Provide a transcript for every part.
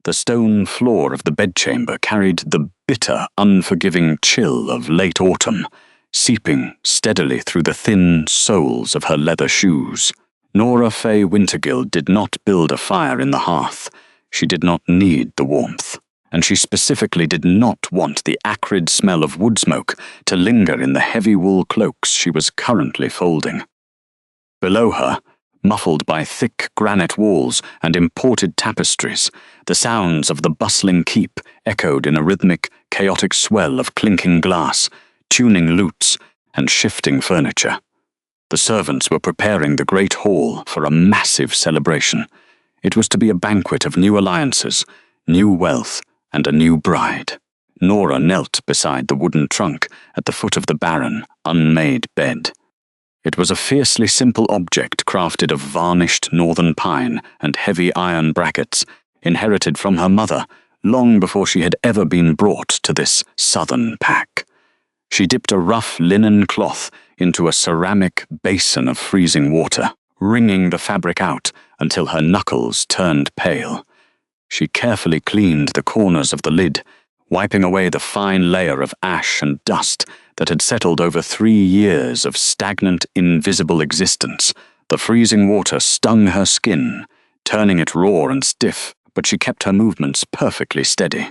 The stone floor of the bedchamber carried the bitter, unforgiving chill of late autumn, seeping steadily through the thin soles of her leather shoes. Nora Fay Wintergill did not build a fire in the hearth. She did not need the warmth, and she specifically did not want the acrid smell of wood smoke to linger in the heavy wool cloaks she was currently folding. Below her, muffled by thick granite walls and imported tapestries, the sounds of the bustling keep echoed in a rhythmic, chaotic swell of clinking glass, tuning lutes, and shifting furniture. The servants were preparing the great hall for a massive celebration. It was to be a banquet of new alliances, new wealth, and a new bride. Nora knelt beside the wooden trunk at the foot of the barren, unmade bed. It was a fiercely simple object crafted of varnished northern pine and heavy iron brackets, inherited from her mother long before she had ever been brought to this southern pack. She dipped a rough linen cloth into a ceramic basin of freezing water, wringing the fabric out until her knuckles turned pale. She carefully cleaned the corners of the lid, wiping away the fine layer of ash and dust that had settled over 3 years of stagnant, invisible existence. The freezing water stung her skin, turning it raw and stiff, but she kept her movements perfectly steady.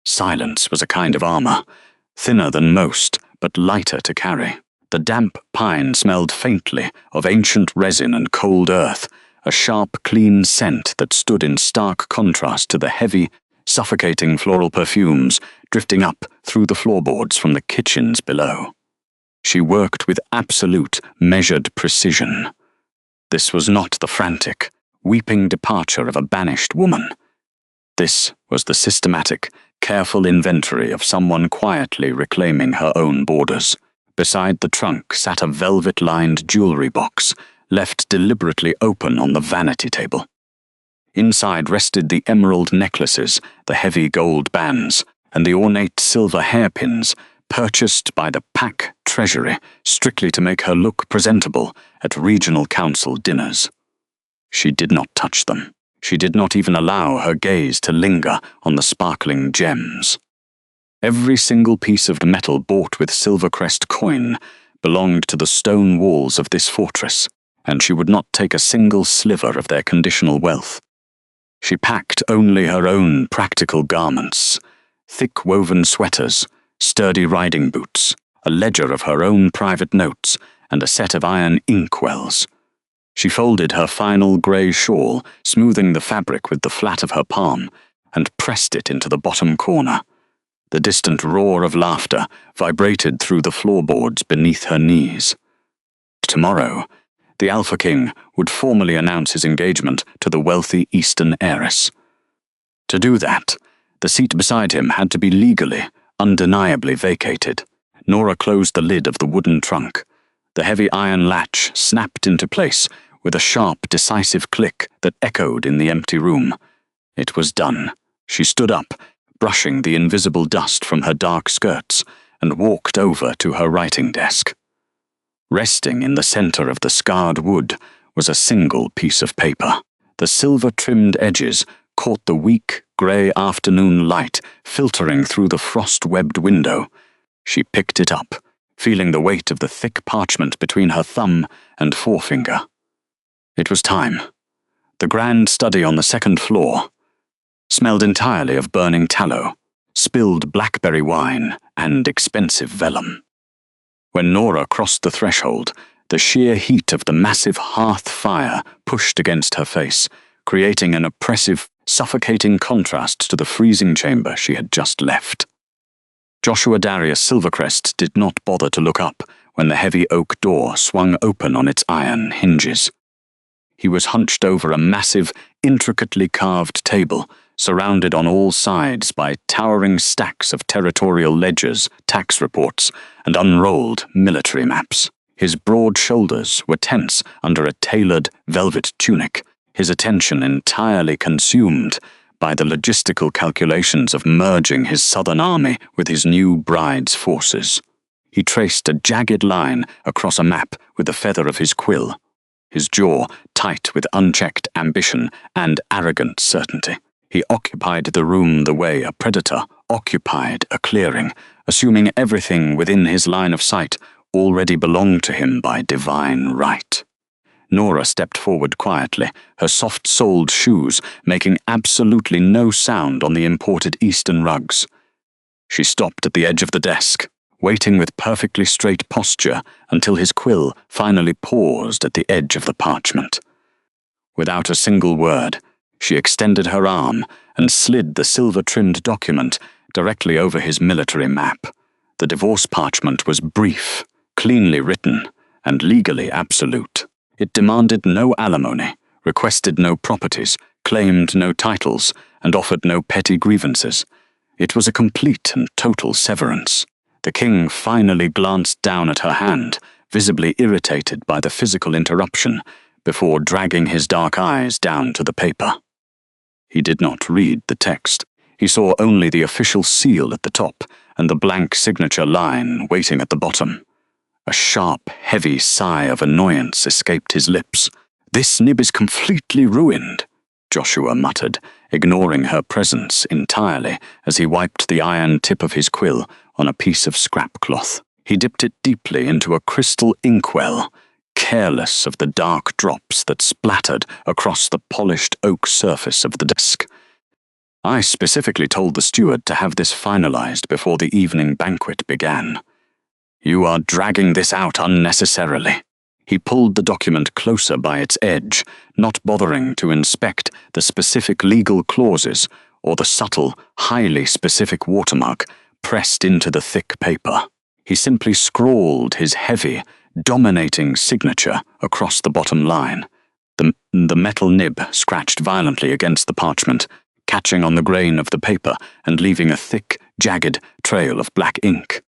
Silence was a kind of armor, thinner than most, but lighter to carry. The damp pine smelled faintly of ancient resin and cold earth, a sharp, clean scent that stood in stark contrast to the heavy, suffocating floral perfumes drifting up through the floorboards from the kitchens below. She worked with absolute, measured precision. This was not the frantic, weeping departure of a banished woman. This was the systematic, careful inventory of someone quietly reclaiming her own borders. Beside the trunk sat a velvet-lined jewelry box, left deliberately open on the vanity table. Inside rested the emerald necklaces, the heavy gold bands, and the ornate silver hairpins purchased by the pack treasury strictly to make her look presentable at regional council dinners. She did not touch them. She did not even allow her gaze to linger on the sparkling gems. Every single piece of metal bought with Silvercrest coin belonged to the stone walls of this fortress, and she would not take a single sliver of their conditional wealth. She packed only her own practical garments, thick woven sweaters, sturdy riding boots, a ledger of her own private notes, and a set of iron inkwells. She folded her final grey shawl, smoothing the fabric with the flat of her palm, and pressed it into the bottom corner. The distant roar of laughter vibrated through the floorboards beneath her knees. Tomorrow, the Alpha King would formally announce his engagement to the wealthy Eastern heiress. To do that, the seat beside him had to be legally, undeniably vacated. Nora closed the lid of the wooden trunk. The heavy iron latch snapped into place with a sharp, decisive click that echoed in the empty room. It was done. She stood up, brushing the invisible dust from her dark skirts, and walked over to her writing desk. Resting in the center of the scarred wood was a single piece of paper. The silver-trimmed edges caught the weak, grey afternoon light filtering through the frost-webbed window. She picked it up, feeling the weight of the thick parchment between her thumb and forefinger. It was time. The grand study on the second floor smelled entirely of burning tallow, spilled blackberry wine, and expensive vellum. When Nora crossed the threshold, the sheer heat of the massive hearth fire pushed against her face, creating an oppressive, suffocating contrast to the freezing chamber she had just left. Joshua Darius Silvercrest did not bother to look up when the heavy oak door swung open on its iron hinges. He was hunched over a massive, intricately carved table, surrounded on all sides by towering stacks of territorial ledgers, tax reports, and unrolled military maps. His broad shoulders were tense under a tailored velvet tunic, his attention entirely consumed by the logistical calculations of merging his southern army with his new bride's forces. He traced a jagged line across a map with the feather of his quill, his jaw tight with unchecked ambition and arrogant certainty. He occupied the room the way a predator occupied a clearing, assuming everything within his line of sight already belonged to him by divine right. Nora stepped forward quietly, her soft-soled shoes making absolutely no sound on the imported Eastern rugs. She stopped at the edge of the desk, waiting with perfectly straight posture until his quill finally paused at the edge of the parchment. Without a single word, she extended her arm and slid the silver-trimmed document directly over his military map. The divorce parchment was brief, cleanly written, and legally absolute. It demanded no alimony, requested no properties, claimed no titles, and offered no petty grievances. It was a complete and total severance. The king finally glanced down at her hand, visibly irritated by the physical interruption, before dragging his dark eyes down to the paper. He did not read the text. He saw only the official seal at the top and the blank signature line waiting at the bottom. A sharp, heavy sigh of annoyance escaped his lips. "This nib is completely ruined," Joshua muttered, ignoring her presence entirely as he wiped the iron tip of his quill on a piece of scrap cloth. He dipped it deeply into a crystal inkwell, careless of the dark drops that splattered across the polished oak surface of the desk. "I specifically told the steward to have this finalized before the evening banquet began. You are dragging this out unnecessarily." He pulled the document closer by its edge, not bothering to inspect the specific legal clauses or the subtle, highly specific watermark pressed into the thick paper. He simply scrawled his heavy, dominating signature across the bottom line. The metal nib scratched violently against the parchment, catching on the grain of the paper and leaving a thick, jagged trail of black ink.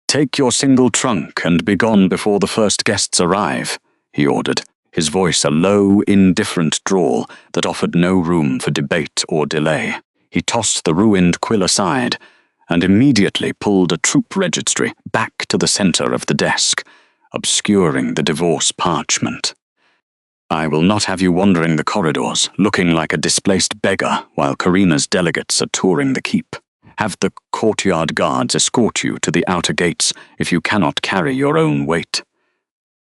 "Take your single trunk and be gone before the first guests arrive," he ordered, his voice a low, indifferent drawl that offered no room for debate or delay. He tossed the ruined quill aside and immediately pulled a troop registry back to the center of the desk, obscuring the divorce parchment. "I will not have you wandering the corridors, looking like a displaced beggar while Karina's delegates are touring the keep. Have the courtyard guards escort you to the outer gates if you cannot carry your own weight."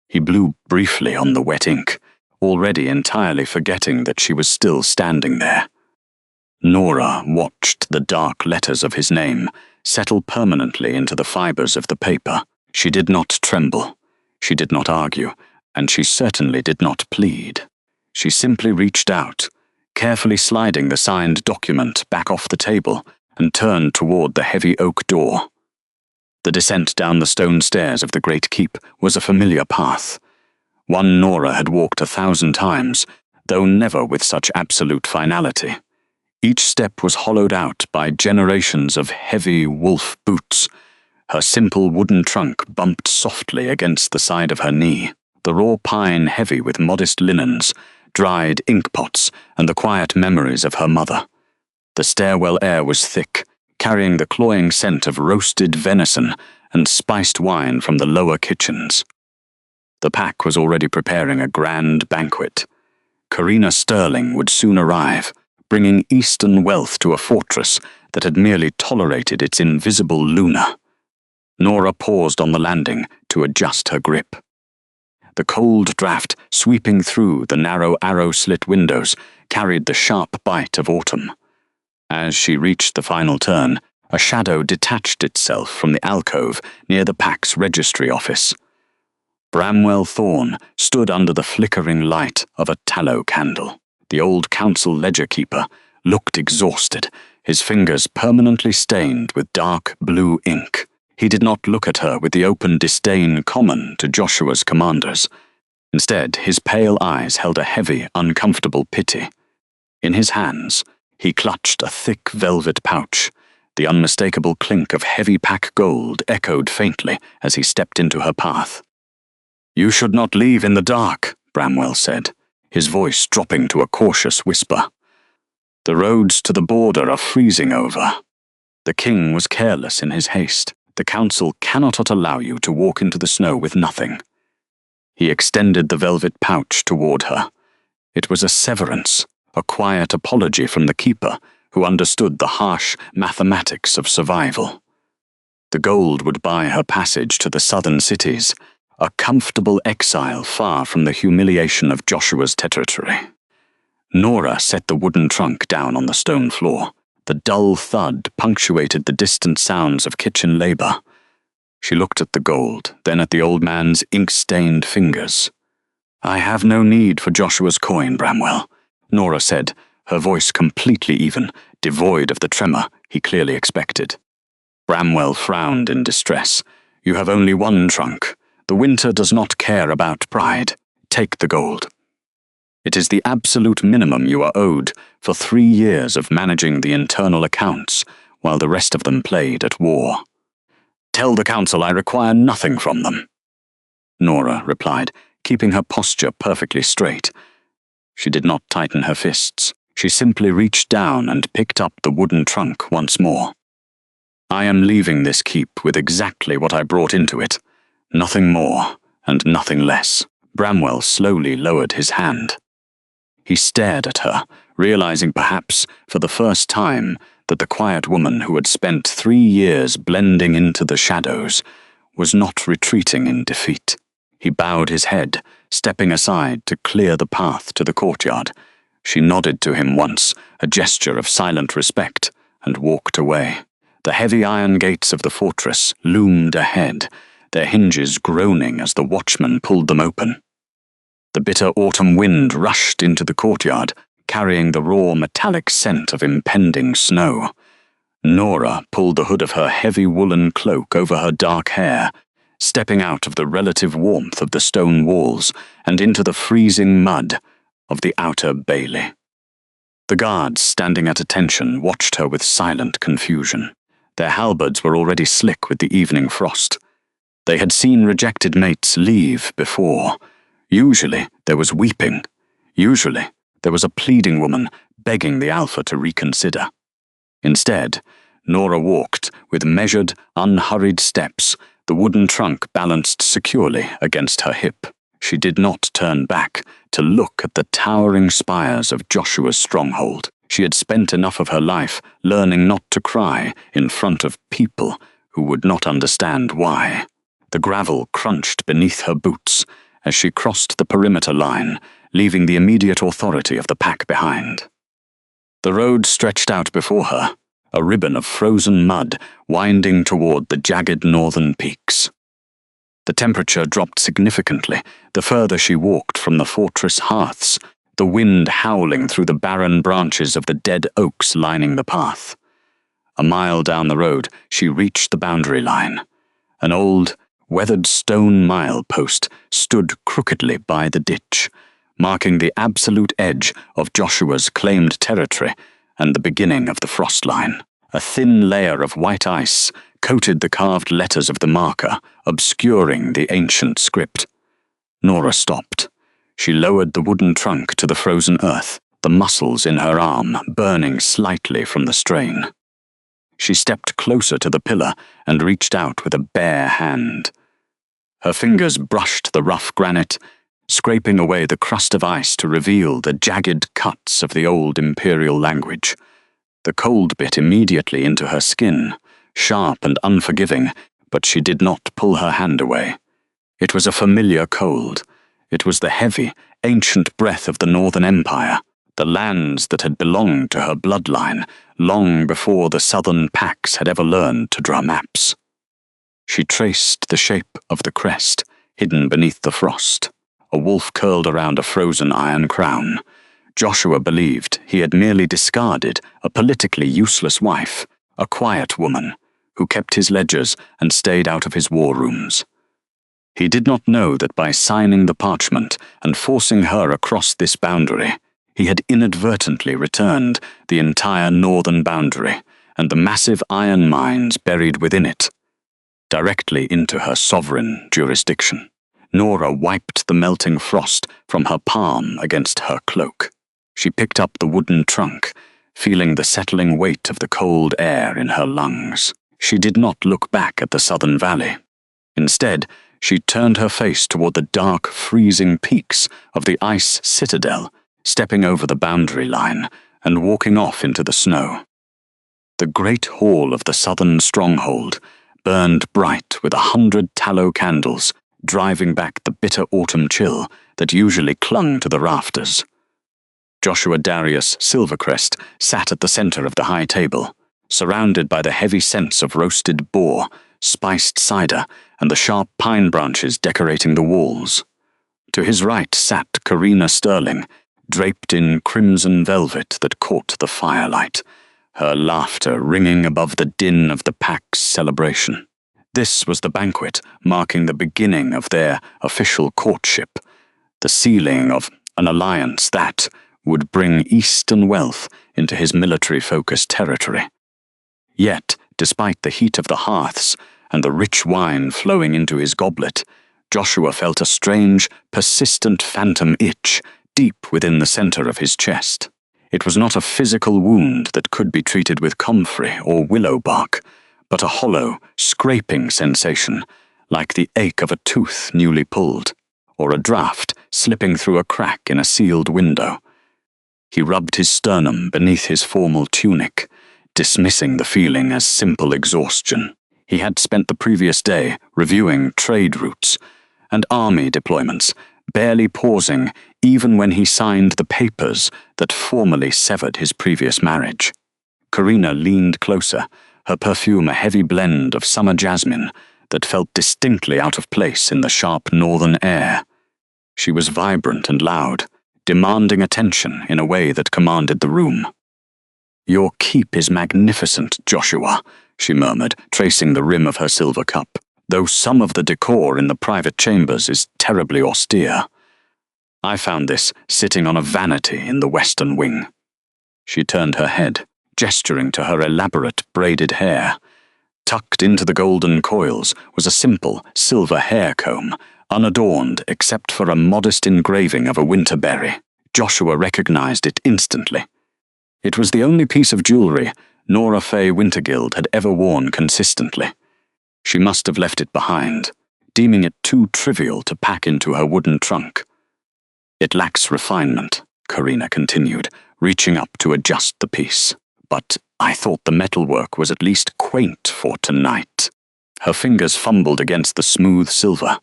He blew briefly on the wet ink, already entirely forgetting that she was still standing there. Nora watched the dark letters of his name settle permanently into the fibers of the paper. She did not tremble. She did not argue, and she certainly did not plead. She simply reached out, carefully sliding the signed document back off the table, and turned toward the heavy oak door. The descent down the stone stairs of the great keep was a familiar path, one Nora had walked 1,000 times, though never with such absolute finality. Each step was hollowed out by generations of heavy wolf boots. Her simple wooden trunk bumped softly against the side of her knee, the raw pine heavy with modest linens, dried inkpots, and the quiet memories of her mother. The stairwell air was thick, carrying the cloying scent of roasted venison and spiced wine from the lower kitchens. The pack was already preparing a grand banquet. Karina Sterling would soon arrive, bringing Eastern wealth to a fortress that had merely tolerated its invisible Luna. Nora paused on the landing to adjust her grip. The cold draft sweeping through the narrow arrow-slit windows carried the sharp bite of autumn. As she reached the final turn, a shadow detached itself from the alcove near the pack's registry office. Bramwell Thorne stood under the flickering light of a tallow candle. The old council ledger-keeper looked exhausted, his fingers permanently stained with dark blue ink. He did not look at her with the open disdain common to Joshua's commanders. Instead, his pale eyes held a heavy, uncomfortable pity. In his hands, he clutched a thick velvet pouch. The unmistakable clink of heavy pack gold echoed faintly as he stepped into her path. "You should not leave in the dark," Bramwell said, his voice dropping to a cautious whisper. "The roads to the border are freezing over." The king was careless in his haste. "The council cannot allow you to walk into the snow with nothing." He extended the velvet pouch toward her. It was a severance, a quiet apology from the keeper, who understood the harsh mathematics of survival. The gold would buy her passage to the southern cities, a comfortable exile far from the humiliation of Joshua's territory. Nora set the wooden trunk down on the stone floor. The dull thud punctuated the distant sounds of kitchen labor. She looked at the gold, then at the old man's ink-stained fingers. "I have no need for Joshua's coin, Bramwell," Nora said, her voice completely even, devoid of the tremor he clearly expected. Bramwell frowned in distress. "You have only one trunk. The winter does not care about pride. Take the gold. It is the absolute minimum you are owed for 3 years of managing the internal accounts, while the rest of them played at war. Tell the council I require nothing from them," Nora replied, keeping her posture perfectly straight. She did not tighten her fists. She simply reached down and picked up the wooden trunk once more. "I am leaving this keep with exactly what I brought into it. Nothing more and nothing less." Bramwell slowly lowered his hand. He stared at her, realizing perhaps for the first time that the quiet woman who had spent 3 years blending into the shadows was not retreating in defeat. He bowed his head, stepping aside to clear the path to the courtyard. She nodded to him once, a gesture of silent respect, and walked away. The heavy iron gates of the fortress loomed ahead, their hinges groaning as the watchman pulled them open. The bitter autumn wind rushed into the courtyard, carrying the raw metallic scent of impending snow. Nora pulled the hood of her heavy woolen cloak over her dark hair, stepping out of the relative warmth of the stone walls and into the freezing mud of the outer bailey. The guards standing at attention watched her with silent confusion. Their halberds were already slick with the evening frost. They had seen rejected mates leave before. Usually there was weeping. Usually there was a pleading woman begging the alpha to reconsider. Instead, Nora walked with measured, unhurried steps, the wooden trunk balanced securely against her hip. She did not turn back to look at the towering spires of Joshua's stronghold. She had spent enough of her life learning not to cry in front of people who would not understand why. The gravel crunched beneath her boots as she crossed the perimeter line, leaving the immediate authority of the pack behind. The road stretched out before her, a ribbon of frozen mud winding toward the jagged northern peaks. The temperature dropped significantly the further she walked from the fortress hearths, the wind howling through the barren branches of the dead oaks lining the path. A mile down the road, she reached the boundary line. An old, weathered stone milepost stood crookedly by the ditch, marking the absolute edge of Joshua's claimed territory and the beginning of the frost line. A thin layer of white ice coated the carved letters of the marker, obscuring the ancient script. Nora stopped. She lowered the wooden trunk to the frozen earth, the muscles in her arm burning slightly from the strain. She stepped closer to the pillar and reached out with a bare hand. Her fingers brushed the rough granite, scraping away the crust of ice to reveal the jagged cuts of the old imperial language. The cold bit immediately into her skin, sharp and unforgiving, but she did not pull her hand away. It was a familiar cold. It was the heavy, ancient breath of the Northern Empire, the lands that had belonged to her bloodline long before the southern packs had ever learned to draw maps. She traced the shape of the crest, hidden beneath the frost. A wolf curled around a frozen iron crown. Joshua believed he had merely discarded a politically useless wife, a quiet woman, who kept his ledgers and stayed out of his war rooms. He did not know that by signing the parchment and forcing her across this boundary, he had inadvertently returned the entire northern boundary and the massive iron mines buried within it, directly into her sovereign jurisdiction. Nora wiped the melting frost from her palm against her cloak. She picked up the wooden trunk, feeling the settling weight of the cold air in her lungs. She did not look back at the southern valley. Instead, she turned her face toward the dark, freezing peaks of the ice citadel stepping over the boundary line and walking off into the snow. The great hall of the southern stronghold burned bright with 100 tallow candles, driving back the bitter autumn chill that usually clung to the rafters. Joshua Darius Silvercrest sat at the center of the high table, surrounded by the heavy scents of roasted boar, spiced cider, and the sharp pine branches decorating the walls. To his right sat Karina Sterling, draped in crimson velvet that caught the firelight, her laughter ringing above the din of the pack's celebration. This was the banquet marking the beginning of their official courtship, the sealing of an alliance that would bring Eastern wealth into his military-focused territory. Yet, despite the heat of the hearths and the rich wine flowing into his goblet, Joshua felt a strange, persistent phantom itch deep within the center of his chest. It was not a physical wound that could be treated with comfrey or willow bark, but a hollow, scraping sensation, like the ache of a tooth newly pulled, or a draught slipping through a crack in a sealed window. He rubbed his sternum beneath his formal tunic, dismissing the feeling as simple exhaustion. He had spent the previous day reviewing trade routes and army deployments, barely pausing even when he signed the papers that formally severed his previous marriage. Karina leaned closer, her perfume a heavy blend of summer jasmine that felt distinctly out of place in the sharp northern air. She was vibrant and loud, demanding attention in a way that commanded the room. "Your keep is magnificent, Joshua," she murmured, tracing the rim of her silver cup, "though some of the decor in the private chambers is terribly austere. I found this sitting on a vanity in the western wing." She turned her head, gesturing to her elaborate braided hair. Tucked into the golden coils was a simple silver hair comb, unadorned except for a modest engraving of a winterberry. Joshua recognized it instantly. It was the only piece of jewelry Nora Faye Wintergild had ever worn consistently. She must have left it behind, deeming it too trivial to pack into her wooden trunk. "It lacks refinement," Karina continued, reaching up to adjust the piece. "But I thought the metalwork was at least quaint for tonight." Her fingers fumbled against the smooth silver.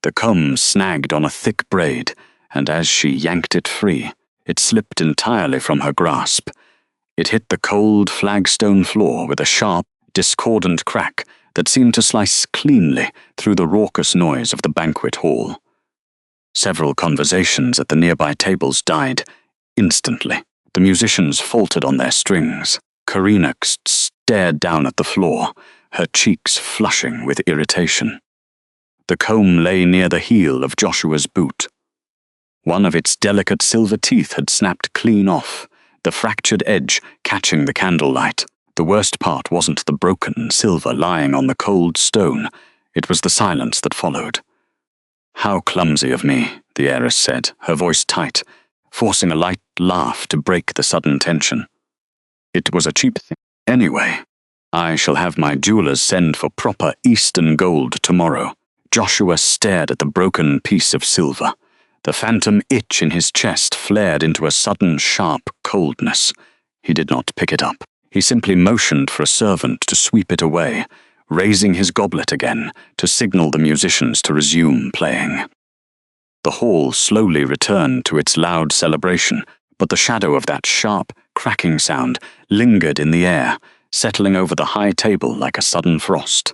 The comb snagged on a thick braid, and as she yanked it free, it slipped entirely from her grasp. It hit the cold flagstone floor with a sharp, discordant crack that seemed to slice cleanly through the raucous noise of the banquet hall. Several conversations at the nearby tables died instantly. The musicians faltered on their strings. Karina stared down at the floor, her cheeks flushing with irritation. The comb lay near the heel of Joshua's boot. One of its delicate silver teeth had snapped clean off, the fractured edge catching the candlelight. The worst part wasn't the broken silver lying on the cold stone, it was the silence that followed. "How clumsy of me," the heiress said, her voice tight, forcing a light laugh to break the sudden tension. "It was a cheap thing. Anyway, I shall have my jewelers send for proper Eastern gold tomorrow." Joshua stared at the broken piece of silver. The phantom itch in his chest flared into a sudden, sharp coldness. He did not pick it up. He simply motioned for a servant to sweep it away, raising his goblet again to signal the musicians to resume playing. The hall slowly returned to its loud celebration, but the shadow of that sharp, cracking sound lingered in the air, settling over the high table like a sudden frost.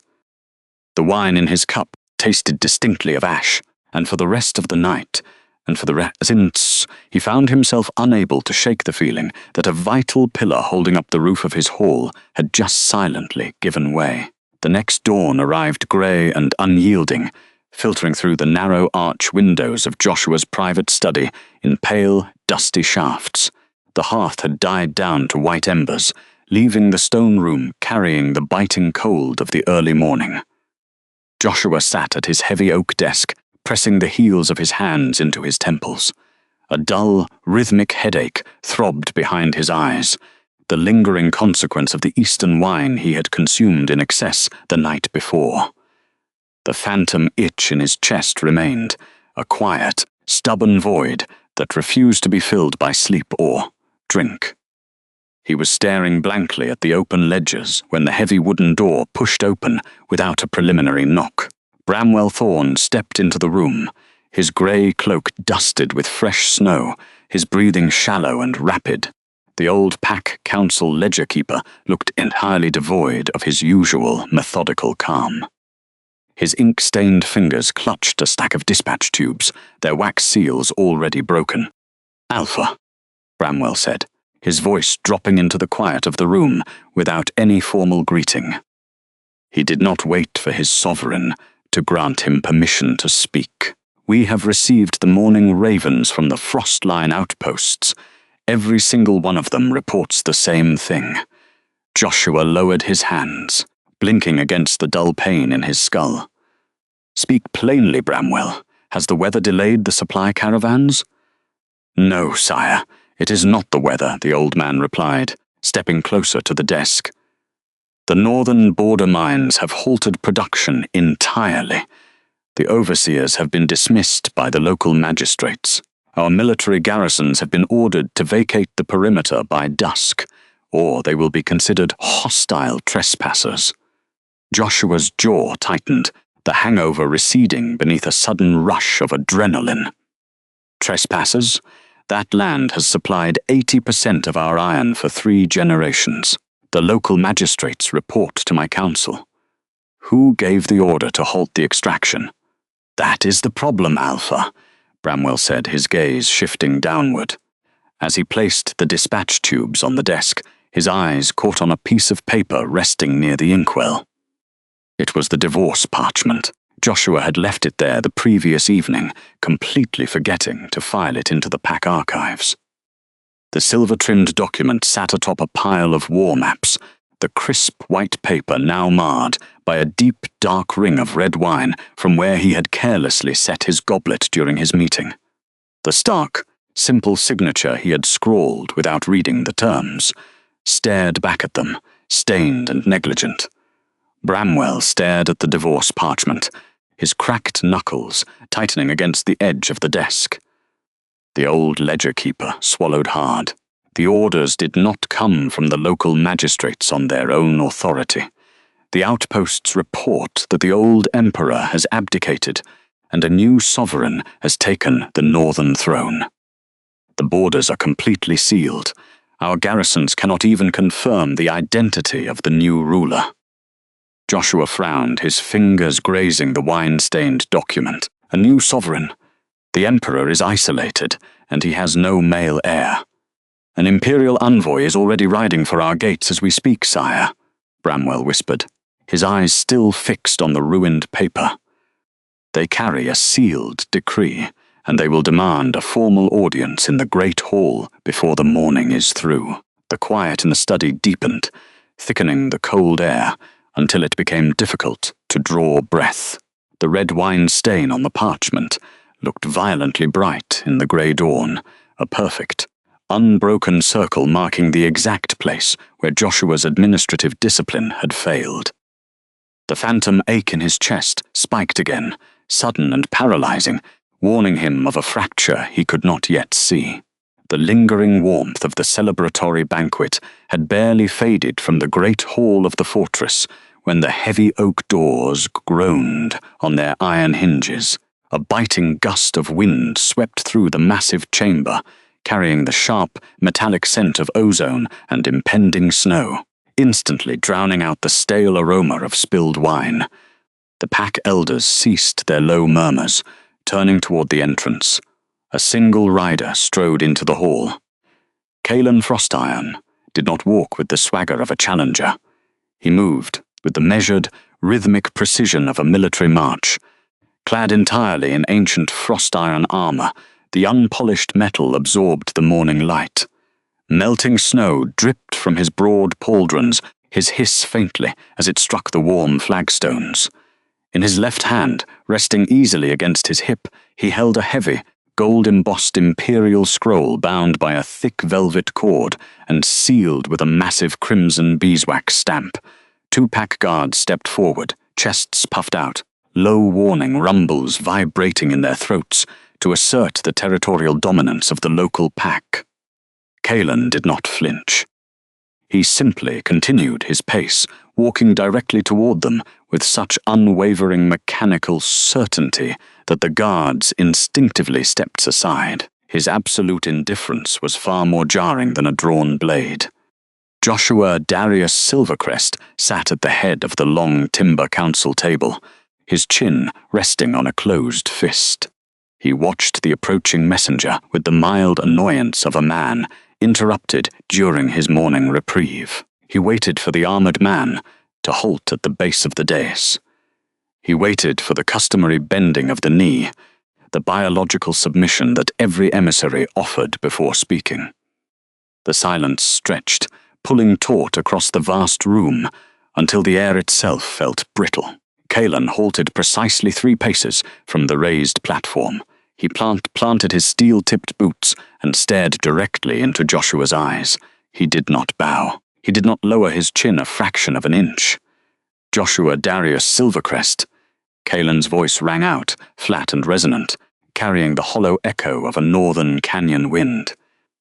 The wine in his cup tasted distinctly of ash, and for the rest of the night, and for the since he found himself unable to shake the feeling that a vital pillar holding up the roof of his hall had just silently given way. The next dawn arrived grey and unyielding, filtering through the narrow arch windows of Joshua's private study in pale, dusty shafts. The hearth had died down to white embers, leaving the stone room carrying the biting cold of the early morning. Joshua sat at his heavy oak desk, pressing the heels of his hands into his temples. A dull, rhythmic headache throbbed behind his eyes, the lingering consequence of the Eastern wine he had consumed in excess the night before. The phantom itch in his chest remained, a quiet, stubborn void that refused to be filled by sleep or drink. He was staring blankly at the open ledgers when the heavy wooden door pushed open without a preliminary knock. Bramwell Thorne stepped into the room, his grey cloak dusted with fresh snow, his breathing shallow and rapid. The old Pack Council ledger keeper looked entirely devoid of his usual methodical calm. His ink-stained fingers clutched a stack of dispatch tubes, their wax seals already broken. "Alpha," Bramwell said, his voice dropping into the quiet of the room without any formal greeting. He did not wait for his sovereign to grant him permission to speak. "We have received the morning ravens from the Frostline outposts. Every single one of them reports the same thing." Joshua lowered his hands, blinking against the dull pain in his skull. "Speak plainly, Bramwell. Has the weather delayed the supply caravans?" "No, sire, it is not the weather," the old man replied, stepping closer to the desk. "The northern border mines have halted production entirely. The overseers have been dismissed by the local magistrates. Our military garrisons have been ordered to vacate the perimeter by dusk, or they will be considered hostile trespassers." Joshua's jaw tightened, the hangover receding beneath a sudden rush of adrenaline. "Trespassers? That land has supplied 80% of our iron for 3 generations. The local magistrates report to my council." "Who gave the order to halt the extraction?" "That is the problem, Alpha," Bramwell said, his gaze shifting downward. As he placed the dispatch tubes on the desk, his eyes caught on a piece of paper resting near the inkwell. It was the divorce parchment. Joshua had left it there the previous evening, completely forgetting to file it into the Pack archives. The silver-trimmed document sat atop a pile of war maps, the crisp white paper now marred by a deep, dark ring of red wine from where he had carelessly set his goblet during his meeting. The stark, simple signature he had scrawled without reading the terms stared back at them, stained and negligent. Bramwell stared at the divorce parchment, his cracked knuckles tightening against the edge of the desk. The old ledger keeper swallowed hard. The orders did not come from the local magistrates on their own authority. The outposts report that the old emperor has abdicated, and a new sovereign has taken the northern throne. The borders are completely sealed. Our garrisons cannot even confirm the identity of the new ruler. Joshua frowned, his fingers grazing the wine-stained document. A new sovereign. The emperor is isolated, and he has no male heir. "An imperial envoy is already riding for our gates as we speak, sire," Bramwell whispered, his eyes still fixed on the ruined paper. "They carry a sealed decree, and they will demand a formal audience in the great hall before the morning is through." The quiet in the study deepened, thickening the cold air until it became difficult to draw breath. The red wine stain on the parchment looked violently bright in the grey dawn, a perfect, unbroken circle marking the exact place where Joshua's administrative discipline had failed. The phantom ache in his chest spiked again, sudden and paralyzing, warning him of a fracture he could not yet see. The lingering warmth of the celebratory banquet had barely faded from the great hall of the fortress when the heavy oak doors groaned on their iron hinges. A biting gust of wind swept through the massive chamber, carrying the sharp, metallic scent of ozone and impending snow, instantly drowning out the stale aroma of spilled wine. The Pack elders ceased their low murmurs, turning toward the entrance. A single rider strode into the hall. Kalen Frostiron did not walk with the swagger of a challenger. He moved with the measured, rhythmic precision of a military march. Clad entirely in ancient frost-iron armor, the unpolished metal absorbed the morning light. Melting snow dripped from his broad pauldrons, his hiss faintly as it struck the warm flagstones. In his left hand, resting easily against his hip, he held a heavy, gold-embossed imperial scroll bound by a thick velvet cord and sealed with a massive crimson beeswax stamp. 2 Pack guards stepped forward, chests puffed out, low warning rumbles vibrating in their throats, to assert the territorial dominance of the local pack. Calen did not flinch. He simply continued his pace, walking directly toward them with such unwavering mechanical certainty that the guards instinctively stepped aside. His absolute indifference was far more jarring than a drawn blade. Joshua Darius Silvercrest sat at the head of the long timber council table, his chin resting on a closed fist. He watched the approaching messenger with the mild annoyance of a man interrupted during his morning reprieve. He waited for the armored man to halt at the base of the dais. He waited for the customary bending of the knee, the biological submission that every emissary offered before speaking. The silence stretched, pulling taut across the vast room until the air itself felt brittle. Calen halted precisely 3 paces from the raised platform. He planted his steel-tipped boots and stared directly into Joshua's eyes. He did not bow. He did not lower his chin a fraction of an inch. Joshua Darius Silvercrest. Calen's voice rang out, flat and resonant, carrying the hollow echo of a northern canyon wind.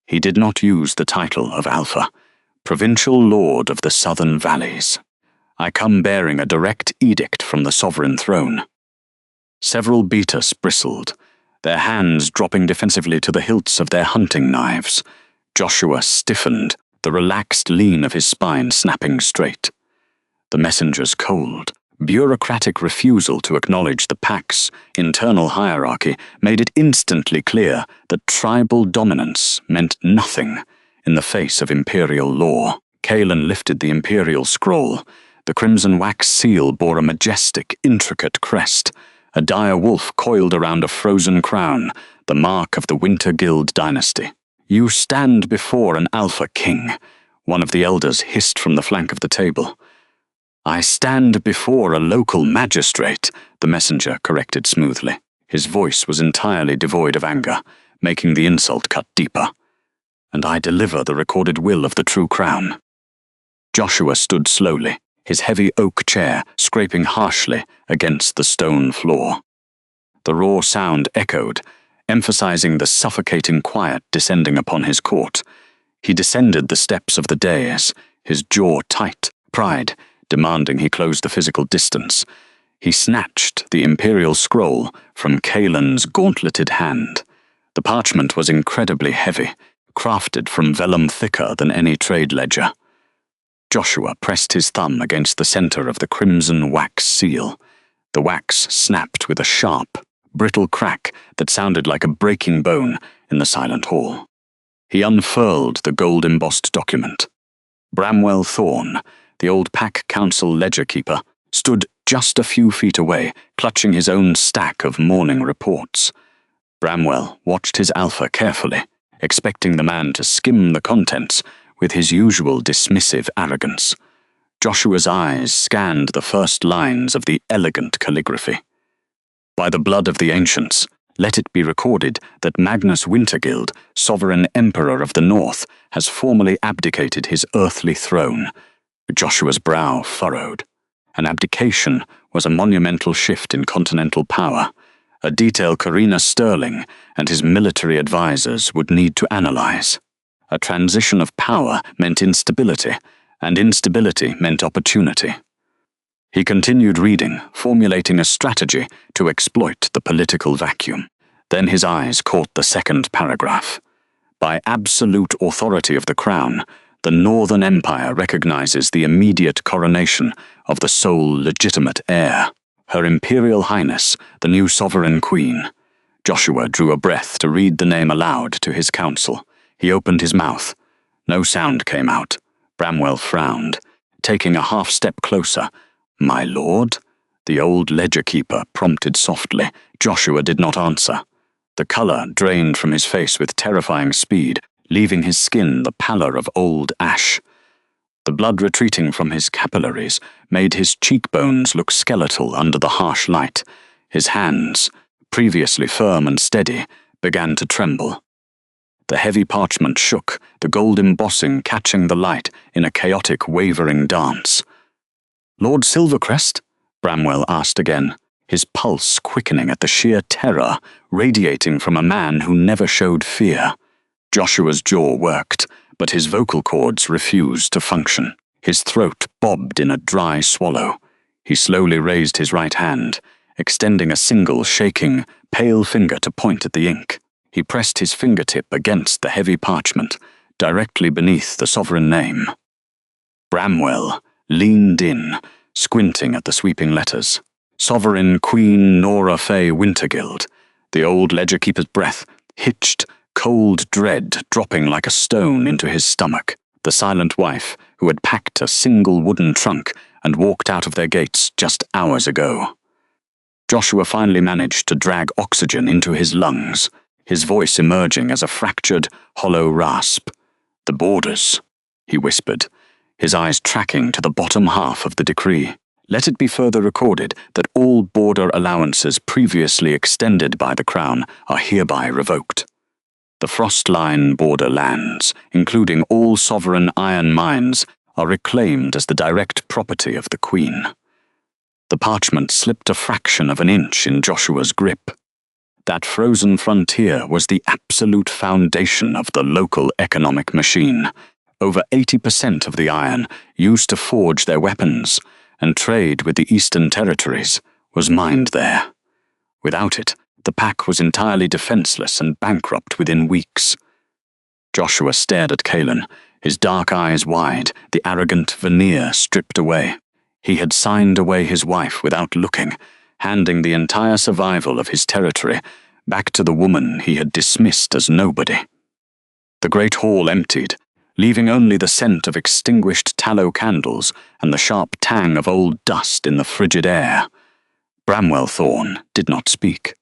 He did not use the title of Alpha, Provincial Lord of the Southern Valleys. I come bearing a direct edict from the sovereign throne. Several beaters bristled, their hands dropping defensively to the hilts of their hunting knives. Joshua stiffened, the relaxed lean of his spine snapping straight. The messenger's cold, bureaucratic refusal to acknowledge the pack's internal hierarchy made it instantly clear that tribal dominance meant nothing in the face of imperial law. Calen lifted the imperial scroll. The crimson wax seal bore a majestic, intricate crest. A dire wolf coiled around a frozen crown, the mark of the Winter Guild dynasty. "You stand before an Alpha King," one of the elders hissed from the flank of the table. "I stand before a local magistrate," the messenger corrected smoothly. His voice was entirely devoid of anger, making the insult cut deeper. "And I deliver the recorded will of the true crown." Joshua stood slowly, his heavy oak chair scraping harshly against the stone floor. The raw sound echoed, emphasizing the suffocating quiet descending upon his court. He descended the steps of the dais, his jaw tight, pride demanding he close the physical distance. He snatched the imperial scroll from Calen's gauntleted hand. The parchment was incredibly heavy, crafted from vellum thicker than any trade ledger. Joshua pressed his thumb against the center of the crimson wax seal. The wax snapped with a sharp, brittle crack that sounded like a breaking bone in the silent hall. He unfurled the gold-embossed document. Bramwell Thorne, the old pack council ledger keeper, stood just a few feet away, clutching his own stack of morning reports. Bramwell watched his Alpha carefully, expecting the man to skim the contents with his usual dismissive arrogance. Joshua's eyes scanned the first lines of the elegant calligraphy. "By the blood of the ancients, let it be recorded that Magnus Wintergild, sovereign emperor of the North, has formally abdicated his earthly throne." Joshua's brow furrowed. An abdication was a monumental shift in continental power, a detail Carina Sterling and his military advisors would need to analyze. A transition of power meant instability, and instability meant opportunity. He continued reading, formulating a strategy to exploit the political vacuum. Then his eyes caught the second paragraph. "By absolute authority of the crown, the Northern Empire recognizes the immediate coronation of the sole legitimate heir, Her Imperial Highness, the new sovereign queen." Joshua drew a breath to read the name aloud to his council. He opened his mouth. No sound came out. Bramwell frowned, taking a half-step closer. "My lord?" the old ledger-keeper prompted softly. Joshua did not answer. The color drained from his face with terrifying speed, leaving his skin the pallor of old ash. The blood retreating from his capillaries made his cheekbones look skeletal under the harsh light. His hands, previously firm and steady, began to tremble. The heavy parchment shook, the gold embossing catching the light in a chaotic, wavering dance. "Lord Silvercrest?" Bramwell asked again. his pulse quickening at the sheer terror radiating from a man who never showed fear. Joshua's jaw worked, but his vocal cords refused to function. His throat bobbed in a dry swallow. He slowly raised his right hand, extending a single, shaking, pale finger to point at the ink. He pressed his fingertip against the heavy parchment, directly beneath the sovereign name. Bramwell leaned in, squinting at the sweeping letters. Sovereign Queen Nora Fay Wintergild. The old ledger-keeper's breath hitched, cold dread dropping like a stone into his stomach. The silent wife, who had packed a single wooden trunk and walked out of their gates just hours ago. Joshua finally managed to drag oxygen into his lungs, his voice emerging as a fractured, hollow rasp. "The borders," he whispered, his eyes tracking to the bottom half of the decree. "Let it be further recorded that all border allowances previously extended by the Crown are hereby revoked. The Frostline border lands, including all sovereign iron mines, are reclaimed as the direct property of the Queen." The parchment slipped a fraction of an inch in Joshua's grip. That frozen frontier was the absolute foundation of the local economic machine. Over 80% of the iron used to forge their weapons and trade with the Eastern Territories was mined there. Without it, the pack was entirely defenseless and bankrupt within weeks. Joshua stared at Kalen, his dark eyes wide, the arrogant veneer stripped away. He had signed away his wife without looking, handing the entire survival of his territory back to the woman he had dismissed as nobody. The great hall emptied, leaving only the scent of extinguished tallow candles and the sharp tang of old dust in the frigid air. Bramwell Thorne did not speak.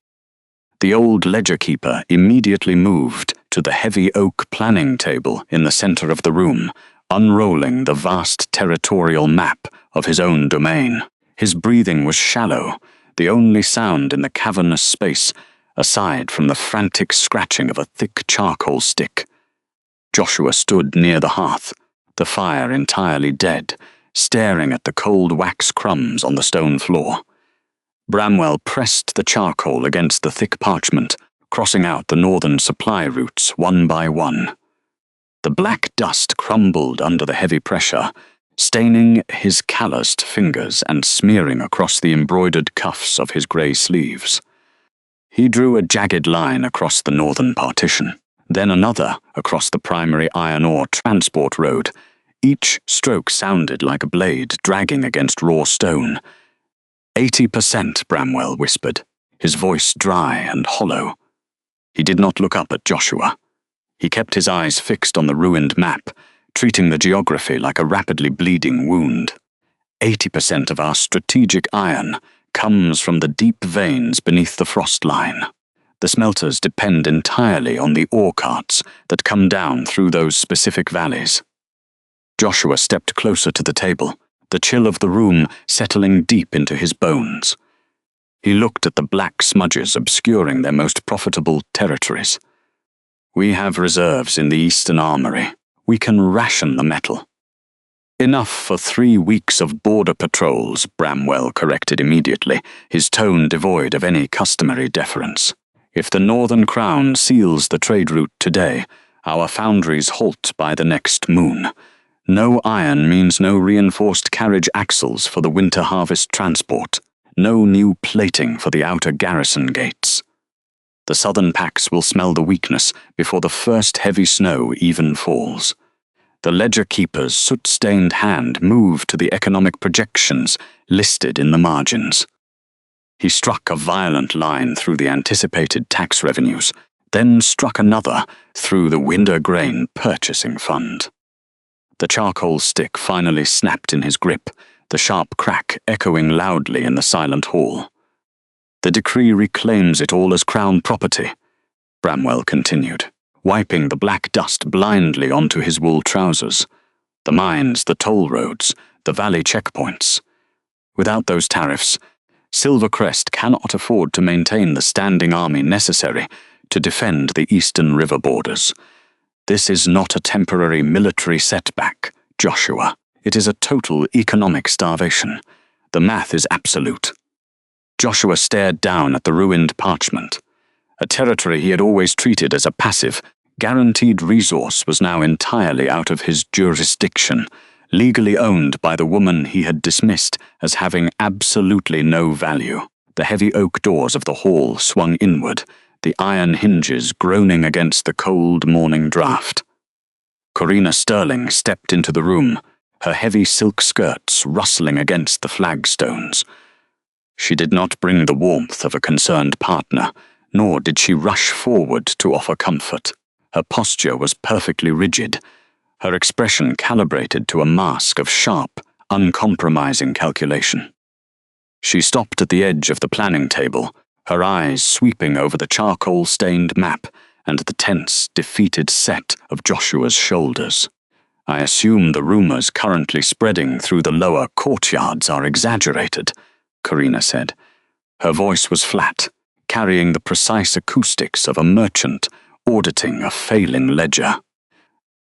The old ledger-keeper immediately moved to the heavy oak planning table in the center of the room, unrolling the vast territorial map of his own domain. His breathing was shallow, the only sound in the cavernous space, aside from the frantic scratching of a thick charcoal stick. Joshua stood near the hearth, the fire entirely dead, staring at the cold wax crumbs on the stone floor. Bramwell pressed the charcoal against the thick parchment, crossing out the northern supply routes one by one. The black dust crumbled under the heavy pressure, staining his calloused fingers and smearing across the embroidered cuffs of his grey sleeves. He drew a jagged line across the northern partition, then another across the primary iron ore transport road. Each stroke sounded like a blade dragging against raw stone. 80%, Bramwell whispered, his voice dry and hollow. He did not look up at Joshua. He kept his eyes fixed on the ruined map, treating the geography like a rapidly bleeding wound. 80% of our strategic iron comes from the deep veins beneath the frost line. The smelters depend entirely on the ore carts that come down through those specific valleys. Joshua stepped closer to the table, the chill of the room settling deep into his bones. He looked at the black smudges obscuring their most profitable territories. "We have reserves in the Eastern Armory. We can ration the metal." "Enough for 3 weeks of border patrols," Bramwell corrected immediately, his tone devoid of any customary deference. "If the Northern Crown seals the trade route today, our foundries halt by the next moon. No iron means no reinforced carriage axles for the winter harvest transport, no new plating for the outer garrison gates. The southern packs will smell the weakness before the first heavy snow even falls." The ledger-keeper's soot-stained hand moved to the economic projections listed in the margins. He struck a violent line through the anticipated tax revenues, then struck another through the winter grain purchasing fund. The charcoal stick finally snapped in his grip, the sharp crack echoing loudly in the silent hall. "The decree reclaims it all as Crown property," Bramwell continued, wiping the black dust blindly onto his wool trousers. "The mines, the toll roads, the valley checkpoints. Without those tariffs, Silvercrest cannot afford to maintain the standing army necessary to defend the eastern river borders. This is not a temporary military setback, Joshua. It is a total economic starvation. The math is absolute." Joshua stared down at the ruined parchment. A territory he had always treated as a passive, guaranteed resource was now entirely out of his jurisdiction, legally owned by the woman he had dismissed as having absolutely no value. The heavy oak doors of the hall swung inward, the iron hinges groaning against the cold morning draught. Corina Sterling stepped into the room, her heavy silk skirts rustling against the flagstones. She did not bring the warmth of a concerned partner, nor did she rush forward to offer comfort. Her posture was perfectly rigid, her expression calibrated to a mask of sharp, uncompromising calculation. She stopped at the edge of the planning table, her eyes sweeping over the charcoal-stained map and the tense, defeated set of Joshua's shoulders. "I assume the rumors currently spreading through the lower courtyards are exaggerated," Corina said. Her voice was flat, carrying the precise acoustics of a merchant auditing a failing ledger.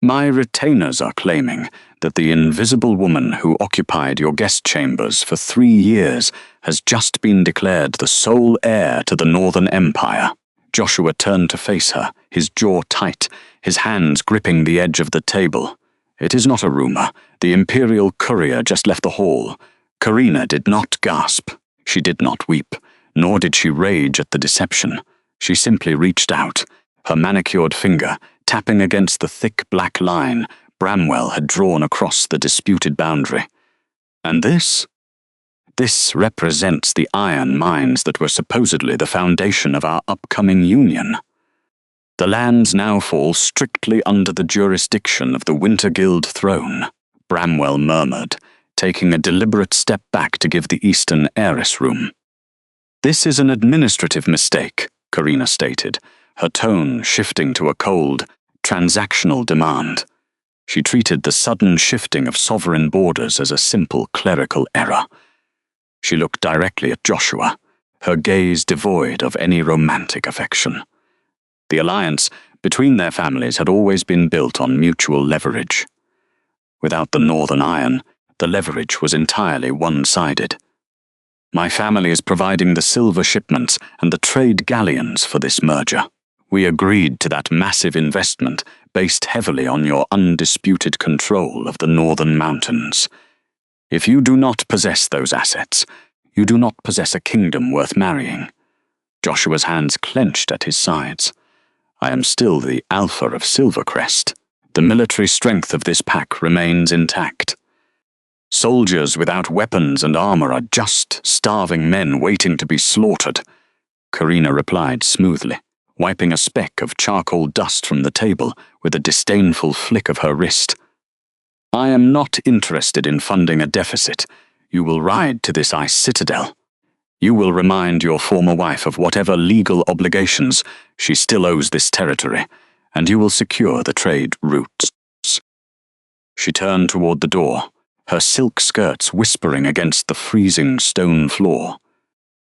"My retainers are claiming that the invisible woman who occupied your guest chambers for 3 years has just been declared the sole heir to the Northern Empire." Joshua turned to face her, his jaw tight, his hands gripping the edge of the table. "It is not a rumor. The Imperial courier just left the hall." Corina did not gasp. She did not weep, nor did she rage at the deception. She simply reached out, her manicured finger tapping against the thick black line Bramwell had drawn across the disputed boundary. "And this? This represents the iron mines that were supposedly the foundation of our upcoming union. The lands now fall strictly under the jurisdiction of the Winterguild throne," Bramwell murmured, taking a deliberate step back to give the Eastern heiress room. "This is an administrative mistake," Corina stated, her tone shifting to a cold, transactional demand. She treated the sudden shifting of sovereign borders as a simple clerical error. She looked directly at Joshua, her gaze devoid of any romantic affection. The alliance between their families had always been built on mutual leverage. Without the Northern Iron, the leverage was entirely one-sided. "My family is providing the silver shipments and the trade galleons for this merger. We agreed to that massive investment based heavily on your undisputed control of the Northern Mountains. If you do not possess those assets, you do not possess a kingdom worth marrying." Joshua's hands clenched at his sides. "I am still the Alpha of Silvercrest. The military strength of this pack remains intact. Soldiers without weapons and armor are just starving men waiting to be slaughtered," Corina replied smoothly, wiping a speck of charcoal dust from the table with a disdainful flick of her wrist. "I am not interested in funding a deficit. You will ride to this ice citadel. You will remind your former wife of whatever legal obligations she still owes this territory, and you will secure the trade routes." She turned toward the door, her silk skirts whispering against the freezing stone floor.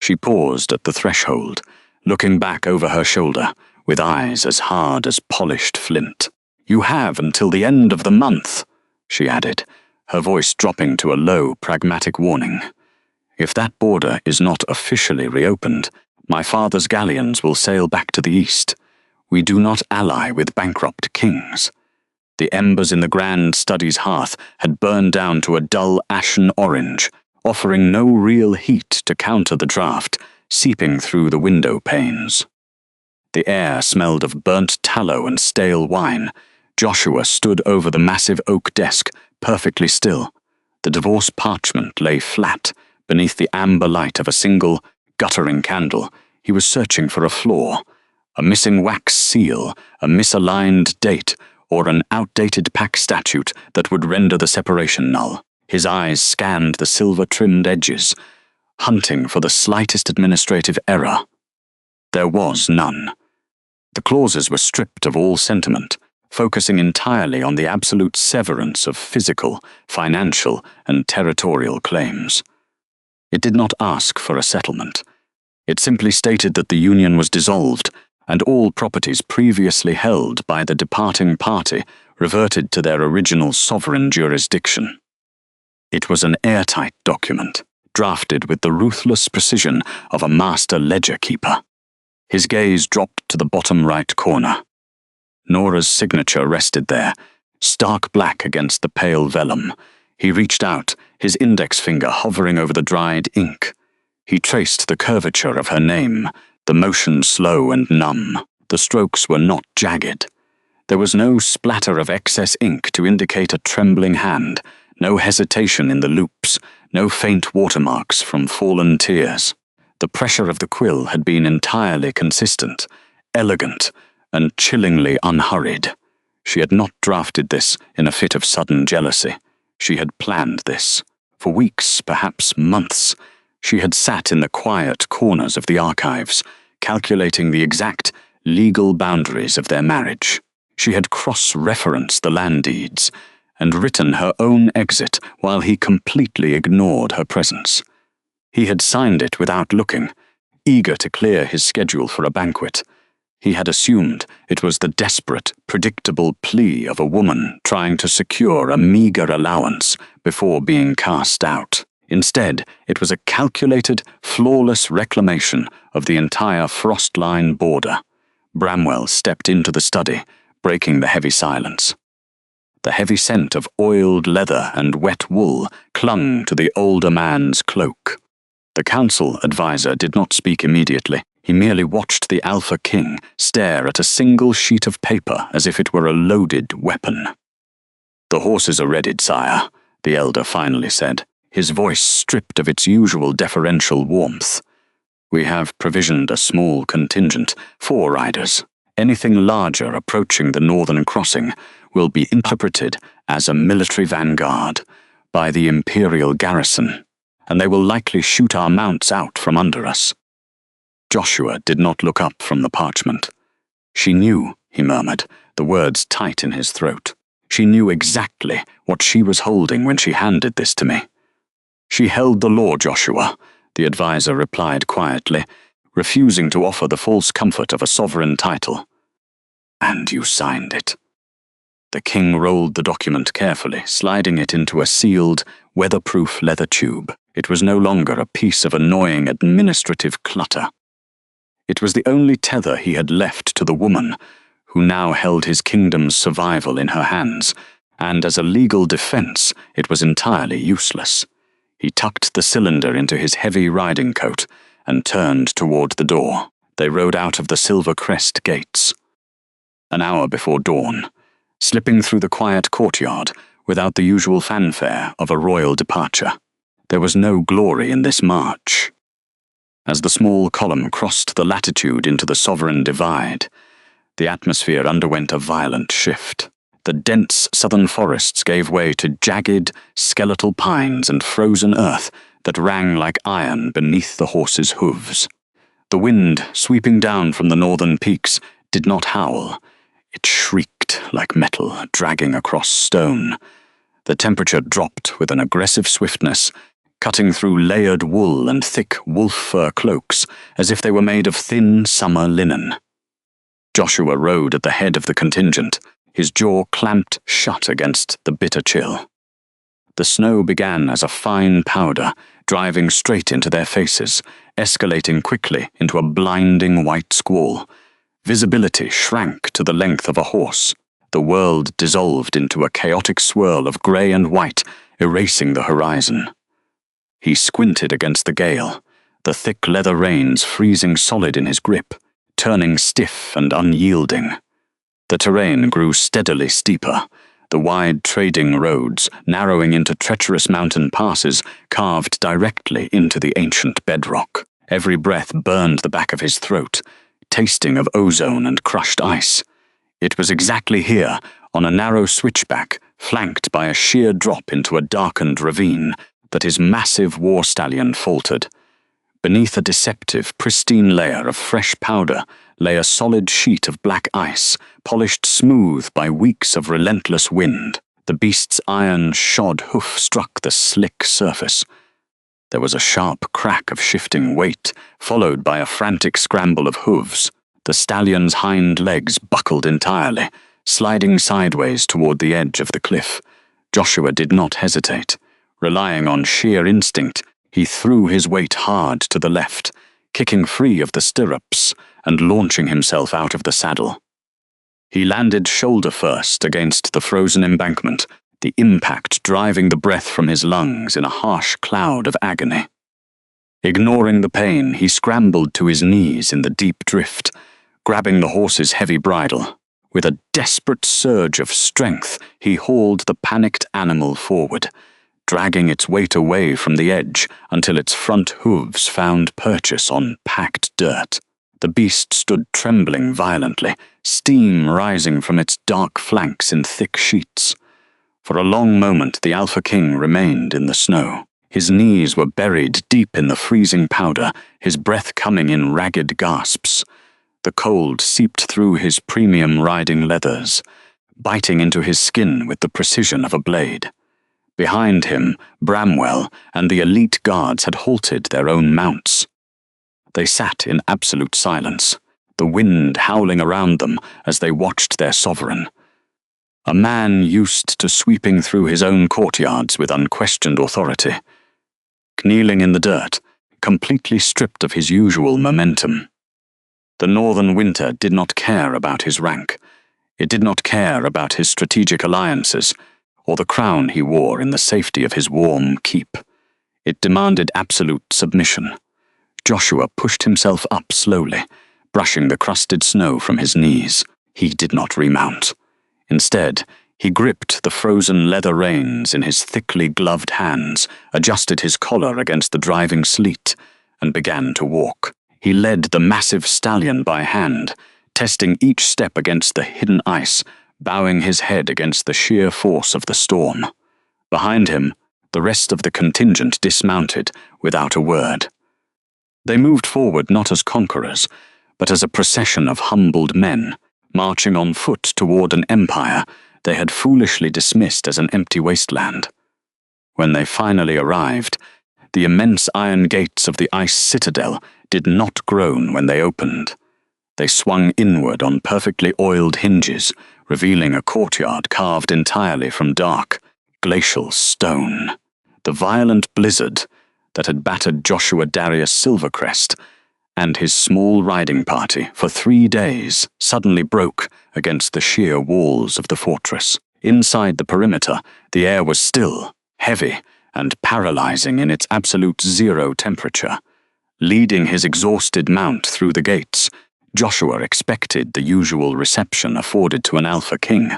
She paused at the threshold, looking back over her shoulder, with eyes as hard as polished flint. "You have until the end of the month," she added, her voice dropping to a low, pragmatic warning. "If that border is not officially reopened, my father's galleons will sail back to the east. We do not ally with bankrupt kings." The embers in the grand study's hearth had burned down to a dull ashen orange, offering no real heat to counter the draft seeping through the window panes. The air smelled of burnt tallow and stale wine. Joshua stood over the massive oak desk, perfectly still. The divorce parchment lay flat beneath the amber light of a single, guttering candle. He was searching for a flaw, a missing wax seal, a misaligned date, or an outdated pack statute that would render the separation null. His eyes scanned the silver-trimmed edges, hunting for the slightest administrative error. There was none. The clauses were stripped of all sentiment, focusing entirely on the absolute severance of physical, financial, and territorial claims. It did not ask for a settlement. It simply stated that the union was dissolved, and all properties previously held by the departing party reverted to their original sovereign jurisdiction. It was an airtight document, drafted with the ruthless precision of a master ledger-keeper. His gaze dropped to the bottom right corner. Nora's signature rested there, stark black against the pale vellum. He reached out, his index finger hovering over the dried ink. He traced the curvature of her name, the motion slow and numb. The strokes were not jagged. There was no splatter of excess ink to indicate a trembling hand, no hesitation in the loops, no faint watermarks from fallen tears. The pressure of the quill had been entirely consistent, elegant, and chillingly unhurried. She had not drafted this in a fit of sudden jealousy. She had planned this. For weeks, perhaps months, she had sat in the quiet corners of the archives, calculating the exact legal boundaries of their marriage. She had cross-referenced the land deeds and written her own exit while he completely ignored her presence. He had signed it without looking, eager to clear his schedule for a banquet. He had assumed it was the desperate, predictable plea of a woman trying to secure a meager allowance before being cast out. Instead, it was a calculated, flawless reclamation of the entire frost-line border. Bramwell stepped into the study, breaking the heavy silence. The heavy scent of oiled leather and wet wool clung to the older man's cloak. The council advisor did not speak immediately. He merely watched the Alpha King stare at a single sheet of paper as if it were a loaded weapon. "The horses are readied, sire," the elder finally said, his voice stripped of its usual deferential warmth. "We have provisioned a small contingent, 4 riders. Anything larger approaching the northern crossing will be interpreted as a military vanguard by the Imperial garrison, and they will likely shoot our mounts out from under us." Joshua did not look up from the parchment. "She knew," he murmured, the words tight in his throat. "She knew exactly what she was holding when she handed this to me." "She held the law, Joshua," the advisor replied quietly, refusing to offer the false comfort of a sovereign title. "And you signed it." The king rolled the document carefully, sliding it into a sealed, weatherproof leather tube. It was no longer a piece of annoying administrative clutter. It was the only tether he had left to the woman, who now held his kingdom's survival in her hands, and as a legal defense, it was entirely useless. He tucked the cylinder into his heavy riding coat and turned toward the door. They rode out of the Silver Crest gates. An hour before dawn, slipping through the quiet courtyard without the usual fanfare of a royal departure. There was no glory in this march. As the small column crossed the latitude into the sovereign divide, the atmosphere underwent a violent shift. The dense southern forests gave way to jagged, skeletal pines and frozen earth that rang like iron beneath the horses' hooves. The wind, sweeping down from the northern peaks, did not howl. It shrieked like metal dragging across stone. The temperature dropped with an aggressive swiftness, cutting through layered wool and thick wolf fur cloaks as if they were made of thin summer linen. Joshua rode at the head of the contingent, his jaw clamped shut against the bitter chill. The snow began as a fine powder, driving straight into their faces, escalating quickly into a blinding white squall. Visibility shrank to the length of a horse. The world dissolved into a chaotic swirl of grey and white, erasing the horizon. He squinted against the gale, the thick leather reins freezing solid in his grip, turning stiff and unyielding. The terrain grew steadily steeper, the wide trading roads narrowing into treacherous mountain passes carved directly into the ancient bedrock. Every breath burned the back of his throat, tasting of ozone and crushed ice. It was exactly here, on a narrow switchback, flanked by a sheer drop into a darkened ravine, that his massive war stallion faltered. Beneath a deceptive, pristine layer of fresh powder lay a solid sheet of black ice, polished smooth by weeks of relentless wind. The beast's iron-shod hoof struck the slick surface. There was a sharp crack of shifting weight, followed by a frantic scramble of hooves. The stallion's hind legs buckled entirely, sliding sideways toward the edge of the cliff. Joshua did not hesitate. Relying on sheer instinct, He threw his weight hard to the left, kicking free of the stirrups and launching himself out of the saddle. He landed shoulder first against the frozen embankment, the impact driving the breath from his lungs in a harsh cloud of agony. Ignoring the pain, he scrambled to his knees in the deep drift, grabbing the horse's heavy bridle. With a desperate surge of strength, he hauled the panicked animal forward, dragging its weight away from the edge until its front hooves found purchase on packed dirt. The beast stood trembling violently, steam rising from its dark flanks in thick sheets. For a long moment the Alpha King remained in the snow. His knees were buried deep in the freezing powder, his breath coming in ragged gasps. The cold seeped through his premium riding leathers, biting into his skin with the precision of a blade. Behind him, Bramwell and the elite guards had halted their own mounts. They sat in absolute silence, the wind howling around them as they watched their sovereign. A man used to sweeping through his own courtyards with unquestioned authority. Kneeling in the dirt, completely stripped of his usual momentum. The northern winter did not care about his rank. It did not care about his strategic alliances, or the crown he wore in the safety of his warm keep. It demanded absolute submission. Joshua pushed himself up slowly, brushing the crusted snow from his knees. He did not remount. Instead, he gripped the frozen leather reins in his thickly gloved hands, adjusted his collar against the driving sleet, and began to walk. He led the massive stallion by hand, testing each step against the hidden ice, bowing his head against the sheer force of the storm. Behind him, the rest of the contingent dismounted without a word. They moved forward not as conquerors, but as a procession of humbled men, marching on foot toward an empire they had foolishly dismissed as an empty wasteland. When they finally arrived, the immense iron gates of the ice citadel did not groan when they opened. They swung inward on perfectly oiled hinges, revealing a courtyard carved entirely from dark, glacial stone. The violent blizzard that had battered Joshua Darius Silvercrest and his small riding party for 3 days suddenly broke against the sheer walls of the fortress. Inside the perimeter, the air was still, heavy, and paralyzing in its absolute zero temperature. Leading his exhausted mount through the gates, Joshua expected the usual reception afforded to an Alpha King.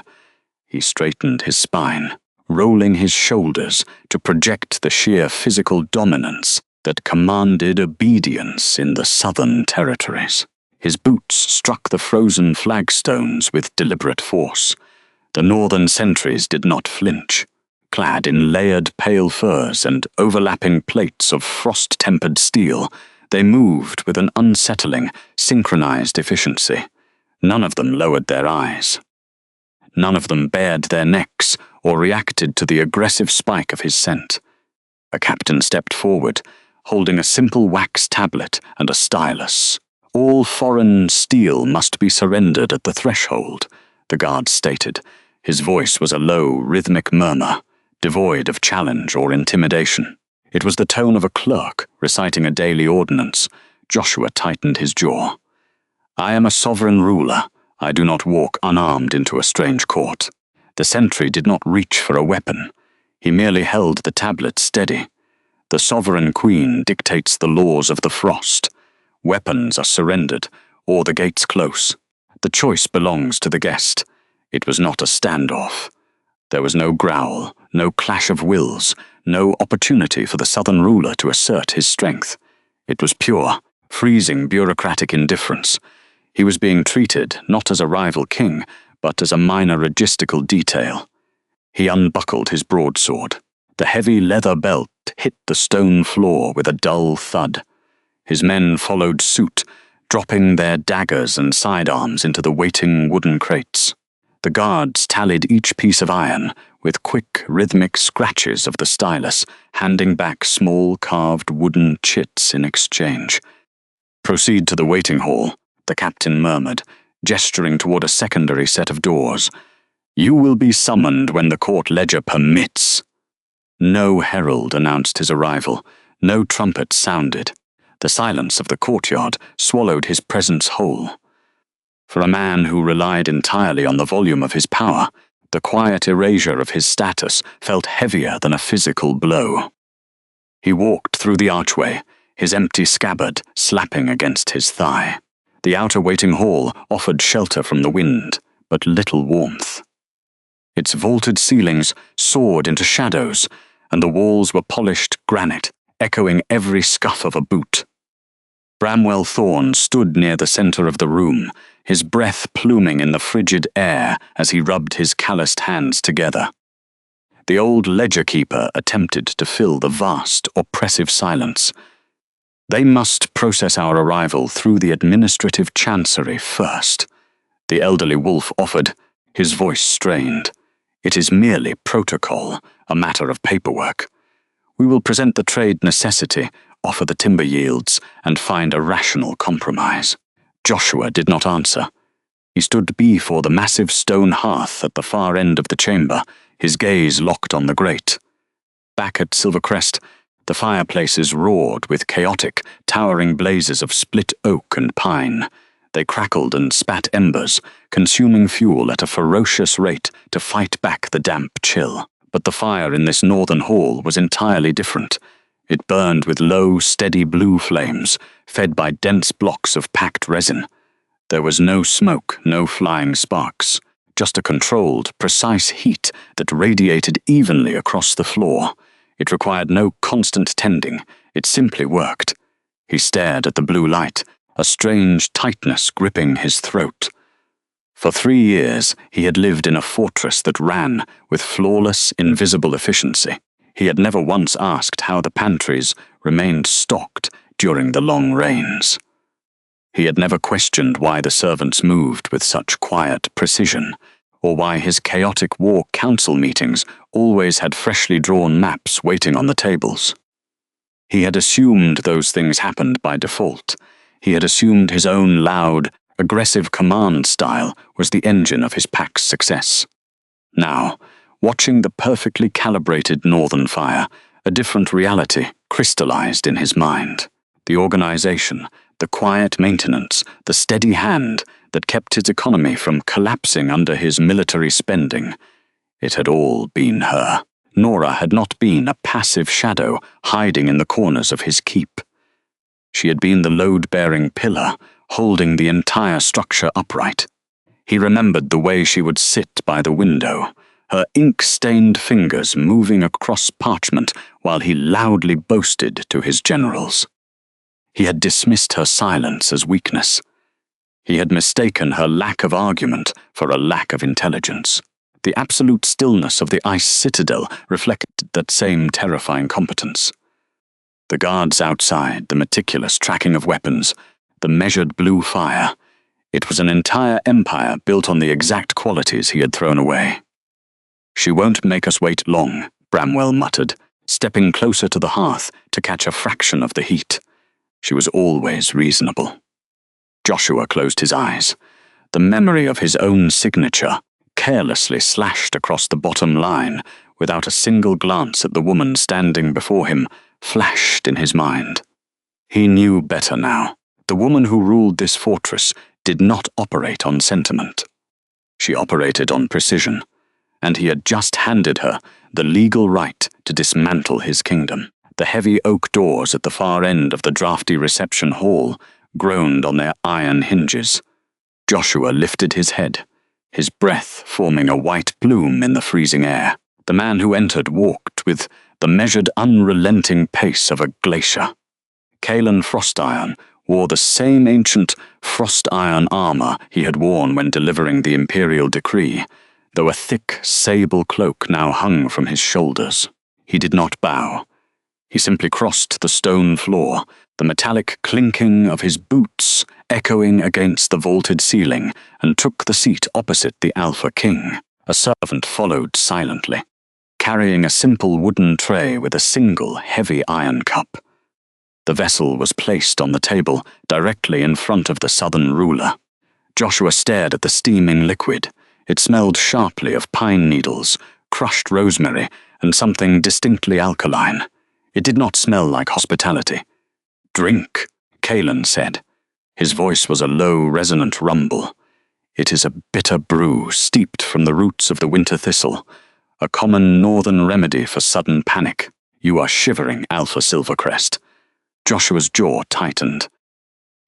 He straightened his spine, rolling his shoulders to project the sheer physical dominance that commanded obedience in the southern territories. His boots struck the frozen flagstones with deliberate force. The northern sentries did not flinch. Clad in layered pale furs and overlapping plates of frost-tempered steel, they moved with an unsettling, synchronized efficiency. None of them lowered their eyes. None of them bared their necks or reacted to the aggressive spike of his scent. A captain stepped forward, holding a simple wax tablet and a stylus. All foreign steel must be surrendered at the threshold, the guard stated. His voice was a low, rhythmic murmur, devoid of challenge or intimidation. It was the tone of a clerk reciting a daily ordinance. Joshua tightened his jaw. I am a sovereign ruler. I do not walk unarmed into a strange court. The sentry did not reach for a weapon. He merely held the tablet steady. The sovereign queen dictates the laws of the frost. Weapons are surrendered, or the gates close. The choice belongs to the guest. It was not a standoff. There was no growl, no clash of wills, no opportunity for the southern ruler to assert his strength. It was pure, freezing bureaucratic indifference. He was being treated not as a rival king, but as a minor logistical detail. He unbuckled his broadsword. The heavy leather belt hit the stone floor with a dull thud. His men followed suit, dropping their daggers and sidearms into the waiting wooden crates. The guards tallied each piece of iron with quick, rhythmic scratches of the stylus, handing back small carved wooden chits in exchange. Proceed to the waiting hall, the captain murmured, gesturing toward a secondary set of doors. You will be summoned when the court ledger permits. No herald announced his arrival, No trumpet sounded. The silence of the courtyard swallowed his presence whole. For a man who relied entirely on the volume of his power, the quiet erasure of his status felt heavier than a physical blow. He walked through the archway, his empty scabbard slapping against his thigh. The outer waiting hall offered shelter from the wind, but little warmth. Its vaulted ceilings soared into shadows, and the walls were polished granite, echoing every scuff of a boot. Bramwell Thorne stood near the centre of the room, his breath pluming in the frigid air as he rubbed his calloused hands together. The old ledger-keeper attempted to fill the vast, oppressive silence. They must process our arrival through the administrative chancery first. The elderly wolf offered, his voice strained. It is merely protocol, a matter of paperwork. We will present the trade necessity, offer the timber yields, and find a rational compromise. Joshua did not answer. He stood before the massive stone hearth at the far end of the chamber, his gaze locked on the grate. Back at Silvercrest, the fireplaces roared with chaotic, towering blazes of split oak and pine. They crackled and spat embers, consuming fuel at a ferocious rate to fight back the damp chill. But the fire in this northern hall was entirely different. It burned with low, steady blue flames, fed by dense blocks of packed resin. There was no smoke, no flying sparks, just a controlled, precise heat that radiated evenly across the floor. It required no constant tending, it simply worked. He stared at the blue light, a strange tightness gripping his throat. For 3 years, he had lived in a fortress that ran with flawless, invisible efficiency. He had never once asked how the pantries remained stocked during the long rains. He had never questioned why the servants moved with such quiet precision, or why his chaotic war council meetings always had freshly drawn maps waiting on the tables. He had assumed those things happened by default. He had assumed his own loud, aggressive command style was the engine of his pack's success. Now, watching the perfectly calibrated northern fire, a different reality crystallized in his mind. The organization, the quiet maintenance, the steady hand that kept his economy from collapsing under his military spending. It had all been her. Nora had not been a passive shadow hiding in the corners of his keep. She had been the load-bearing pillar, holding the entire structure upright. He remembered the way she would sit by the window, her ink-stained fingers moving across parchment while he loudly boasted to his generals. He had dismissed her silence as weakness. He had mistaken her lack of argument for a lack of intelligence. The absolute stillness of the ice citadel reflected that same terrifying competence. The guards outside, the meticulous tracking of weapons, the measured blue fire. It was an entire empire built on the exact qualities he had thrown away. "She won't make us wait long," Bramwell muttered, stepping closer to the hearth to catch a fraction of the heat. She was always reasonable. Joshua closed his eyes. The memory of his own signature, carelessly slashed across the bottom line, without a single glance at the woman standing before him, flashed in his mind. He knew better now. The woman who ruled this fortress did not operate on sentiment. She operated on precision, and he had just handed her the legal right to dismantle his kingdom. The heavy oak doors at the far end of the drafty reception hall groaned on their iron hinges. Joshua lifted his head, his breath forming a white plume in the freezing air. The man who entered walked with the measured, unrelenting pace of a glacier. Caelan Frostiron wore the same ancient frost-iron armor he had worn when delivering the imperial decree, though a thick sable cloak now hung from his shoulders. He did not bow. He simply crossed the stone floor, the metallic clinking of his boots echoing against the vaulted ceiling, and took the seat opposite the Alpha King. A servant followed silently, carrying a simple wooden tray with a single heavy iron cup. The vessel was placed on the table directly in front of the southern ruler. Joshua stared at the steaming liquid. It smelled sharply of pine needles, crushed rosemary, and something distinctly alkaline. It did not smell like hospitality. "Drink," Kalen said. His voice was a low, resonant rumble. "It is a bitter brew steeped from the roots of the winter thistle, a common northern remedy for sudden panic. You are shivering, Alpha Silvercrest." Joshua's jaw tightened.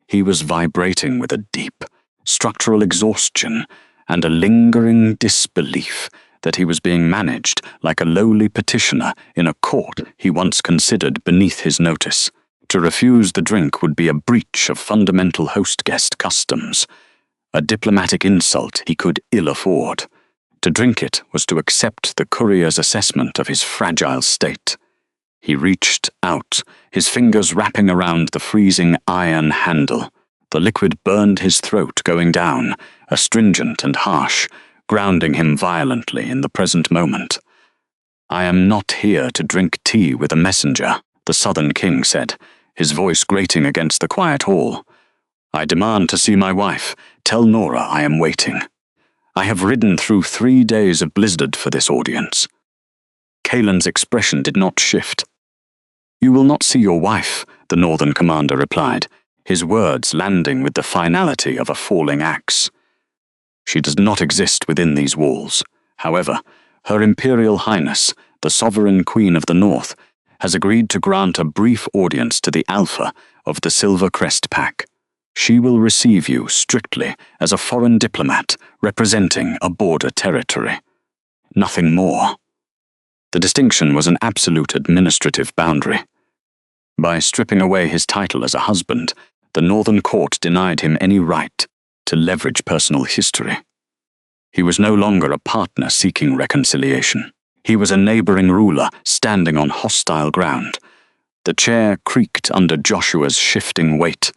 He was vibrating with a deep, structural exhaustion and a lingering disbelief that he was being managed like a lowly petitioner in a court he once considered beneath his notice. To refuse the drink would be a breach of fundamental host-guest customs, a diplomatic insult he could ill afford. To drink it was to accept the courier's assessment of his fragile state. He reached out, his fingers wrapping around the freezing iron handle. The liquid burned his throat going down, astringent and harsh, grounding him violently in the present moment. "I am not here to drink tea with a messenger," the Southern King said, his voice grating against the quiet hall. "I demand to see my wife. Tell Nora I am waiting. I have ridden through 3 days of blizzard for this audience." Kalen's expression did not shift. "You will not see your wife," the Northern commander replied, his words landing with the finality of a falling axe. "She does not exist within these walls. However, Her Imperial Highness, the Sovereign Queen of the North, has agreed to grant a brief audience to the Alpha of the Silvercrest Pack. She will receive you strictly as a foreign diplomat representing a border territory. Nothing more." The distinction was an absolute administrative boundary. By stripping away his title as a husband, the Northern Court denied him any right to leverage personal history. He was no longer a partner seeking reconciliation. He was a neighboring ruler standing on hostile ground. The chair creaked under Joshua's shifting weight.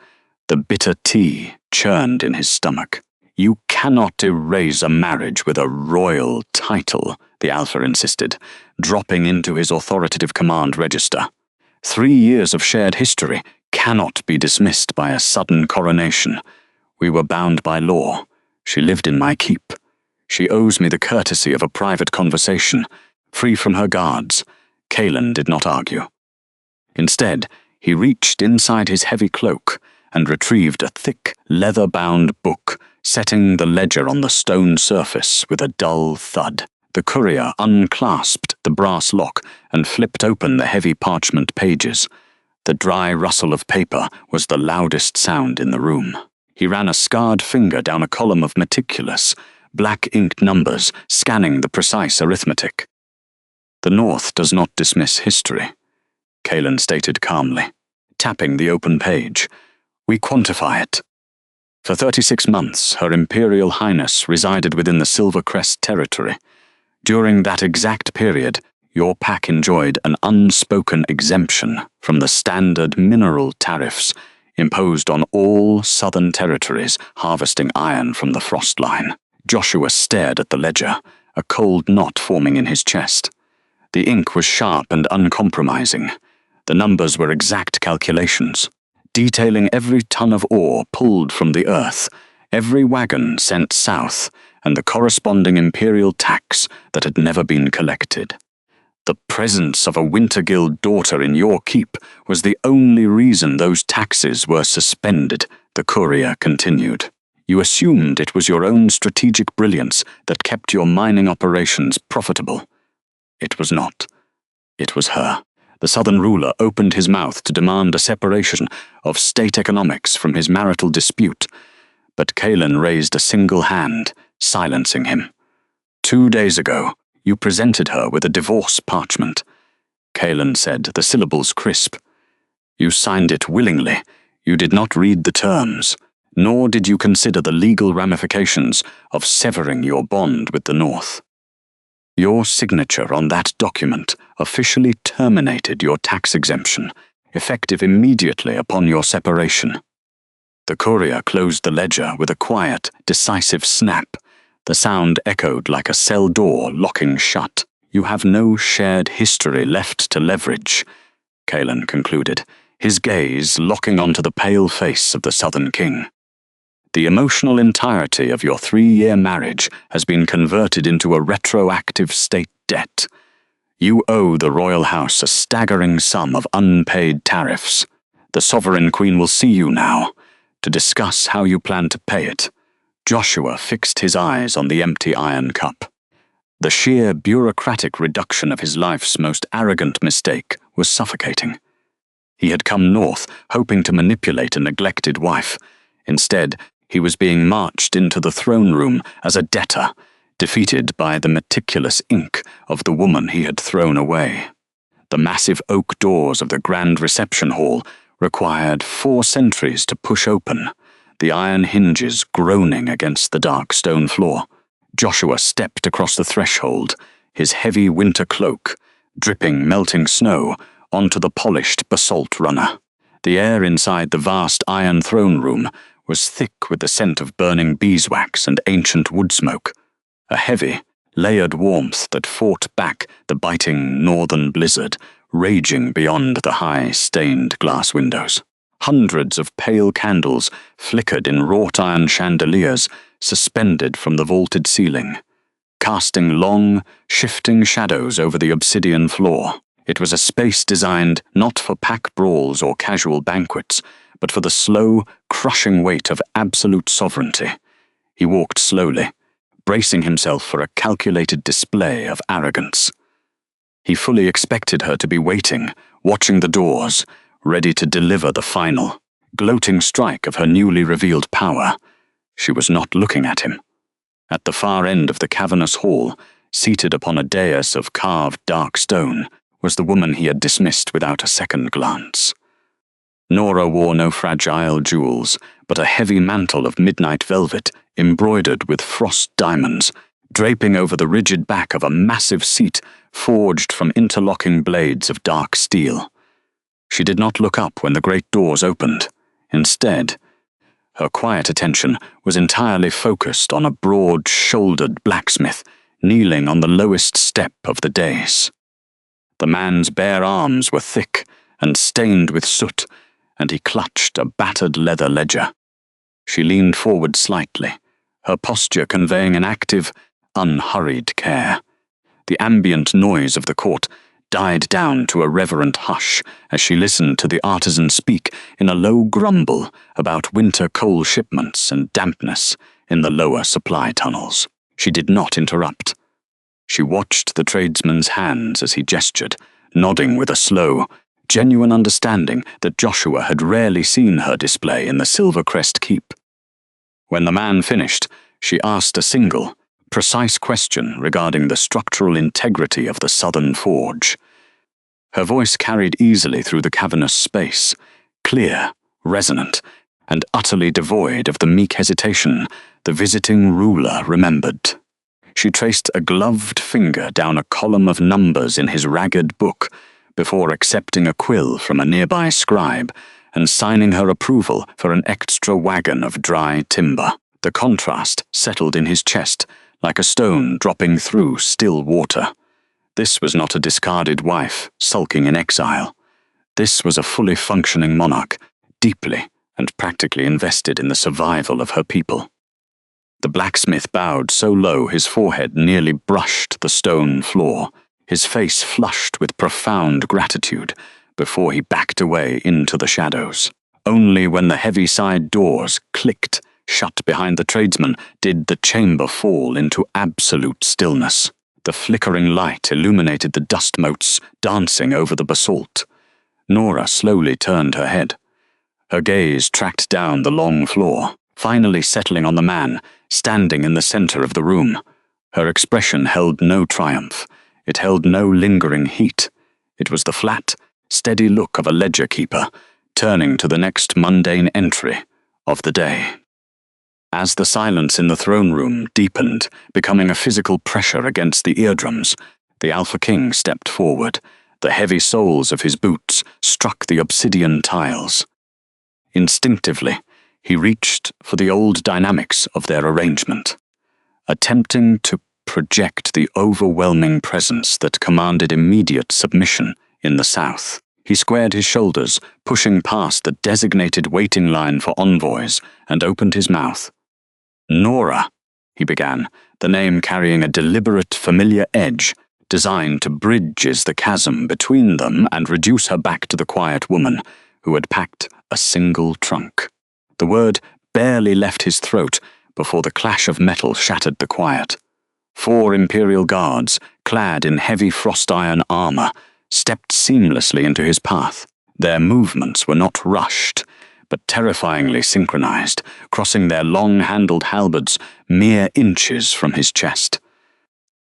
The bitter tea churned in his stomach. "You cannot erase a marriage with a royal title," the Alpha insisted, dropping into his authoritative command register. 3 years of shared history cannot be dismissed by a sudden coronation. We were bound by law. She lived in my keep. She owes me the courtesy of a private conversation, free from her guards. Kalen did not argue. Instead, he reached inside his heavy cloak and retrieved a thick, leather-bound book, setting the ledger on the stone surface with a dull thud. The courier unclasped the brass lock and flipped open the heavy parchment pages. The dry rustle of paper was the loudest sound in the room. He ran a scarred finger down a column of meticulous, black-inked numbers, scanning the precise arithmetic. "The North does not dismiss history," Kalen stated calmly, tapping the open page. "We quantify it. For 36 months, Her Imperial Highness resided within the Silvercrest territory. During that exact period, your pack enjoyed an unspoken exemption from the standard mineral tariffs imposed on all southern territories harvesting iron from the frost line." Joshua stared at the ledger, a cold knot forming in his chest. The ink was sharp and uncompromising. The numbers were exact calculations, detailing every ton of ore pulled from the earth, every wagon sent south, and the corresponding imperial tax that had never been collected. "The presence of a Winterguild daughter in your keep was the only reason those taxes were suspended," the courier continued. "You assumed it was your own strategic brilliance that kept your mining operations profitable. It was not. It was her." The southern ruler opened his mouth to demand a separation of state economics from his marital dispute, but Kalen raised a single hand, silencing him. "2 days ago, you presented her with a divorce parchment," Kalen said, the syllables crisp. "You signed it willingly. You did not read the terms, nor did you consider the legal ramifications of severing your bond with the North. Your signature on that document officially terminated your tax exemption, effective immediately upon your separation." The courier closed the ledger with a quiet, decisive snap. The sound echoed like a cell door locking shut. "You have no shared history left to leverage," Kalen concluded, his gaze locking onto the pale face of the Southern King. "The emotional entirety of your 3-year marriage has been converted into a retroactive state debt. You owe the royal house a staggering sum of unpaid tariffs. The sovereign queen will see you now, to discuss how you plan to pay it." Joshua fixed his eyes on the empty iron cup. The sheer bureaucratic reduction of his life's most arrogant mistake was suffocating. He had come north, hoping to manipulate a neglected wife. Instead, he was being marched into the throne room as a debtor, defeated by the meticulous ink of the woman he had thrown away. The massive oak doors of the grand reception hall required 4 centuries to push open, the iron hinges groaning against the dark stone floor. Joshua stepped across the threshold, his heavy winter cloak, dripping melting snow, onto the polished basalt runner. The air inside the vast iron throne room was thick with the scent of burning beeswax and ancient wood smoke, a heavy, layered warmth that fought back the biting northern blizzard raging beyond the high, stained glass windows. Hundreds of pale candles flickered in wrought iron chandeliers suspended from the vaulted ceiling, casting long, shifting shadows over the obsidian floor. It was a space designed not for pack brawls or casual banquets, but for the slow, crushing weight of absolute sovereignty. He walked slowly, bracing himself for a calculated display of arrogance. He fully expected her to be waiting, watching the doors, ready to deliver the final, gloating strike of her newly revealed power. She was not looking at him. At the far end of the cavernous hall, seated upon a dais of carved dark stone, was the woman he had dismissed without a second glance. Nora wore no fragile jewels, but a heavy mantle of midnight velvet embroidered with frost diamonds, draping over the rigid back of a massive seat forged from interlocking blades of dark steel. She did not look up when the great doors opened. Instead, her quiet attention was entirely focused on a broad-shouldered blacksmith kneeling on the lowest step of the dais. The man's bare arms were thick and stained with soot, and he clutched a battered leather ledger. She leaned forward slightly, her posture conveying an active, unhurried care. The ambient noise of the court died down to a reverent hush as she listened to the artisan speak in a low grumble about winter coal shipments and dampness in the lower supply tunnels. She did not interrupt. She watched the tradesman's hands as he gestured, nodding with a slow, genuine understanding that Joshua had rarely seen her display in the Silvercrest Keep. When the man finished, she asked a single, precise question regarding the structural integrity of the southern forge. Her voice carried easily through the cavernous space, clear, resonant, and utterly devoid of the meek hesitation the visiting ruler remembered. She traced a gloved finger down a column of numbers in his ragged book before accepting a quill from a nearby scribe and signing her approval for an extra wagon of dry timber. The contrast settled in his chest like a stone dropping through still water. This was not a discarded wife sulking in exile. This was a fully functioning monarch, deeply and practically invested in the survival of her people. The blacksmith bowed so low his forehead nearly brushed the stone floor, his face flushed with profound gratitude before he backed away into the shadows. Only when the heavy side doors clicked shut behind the tradesman did the chamber fall into absolute stillness. The flickering light illuminated the dust motes dancing over the basalt. Nora slowly turned her head. Her gaze tracked down the long floor, finally settling on the man standing in the center of the room. Her expression held no triumph. It held no lingering heat. It was the flat, steady look of a ledger keeper, turning to the next mundane entry of the day. As the silence in the throne room deepened, becoming a physical pressure against the eardrums, the Alpha King stepped forward. The heavy soles of his boots struck the obsidian tiles. Instinctively, he reached for the old dynamics of their arrangement, attempting to project the overwhelming presence that commanded immediate submission in the south. He squared his shoulders, pushing past the designated waiting line for envoys, and opened his mouth. "Nora," he began, the name carrying a deliberate, familiar edge, designed to bridge the chasm between them and reduce her back to the quiet woman who had packed a single trunk. The word barely left his throat before the clash of metal shattered the quiet. 4 Imperial guards, clad in heavy frost-iron armor, stepped seamlessly into his path. Their movements were not rushed, but terrifyingly synchronized, crossing their long-handled halberds mere inches from his chest.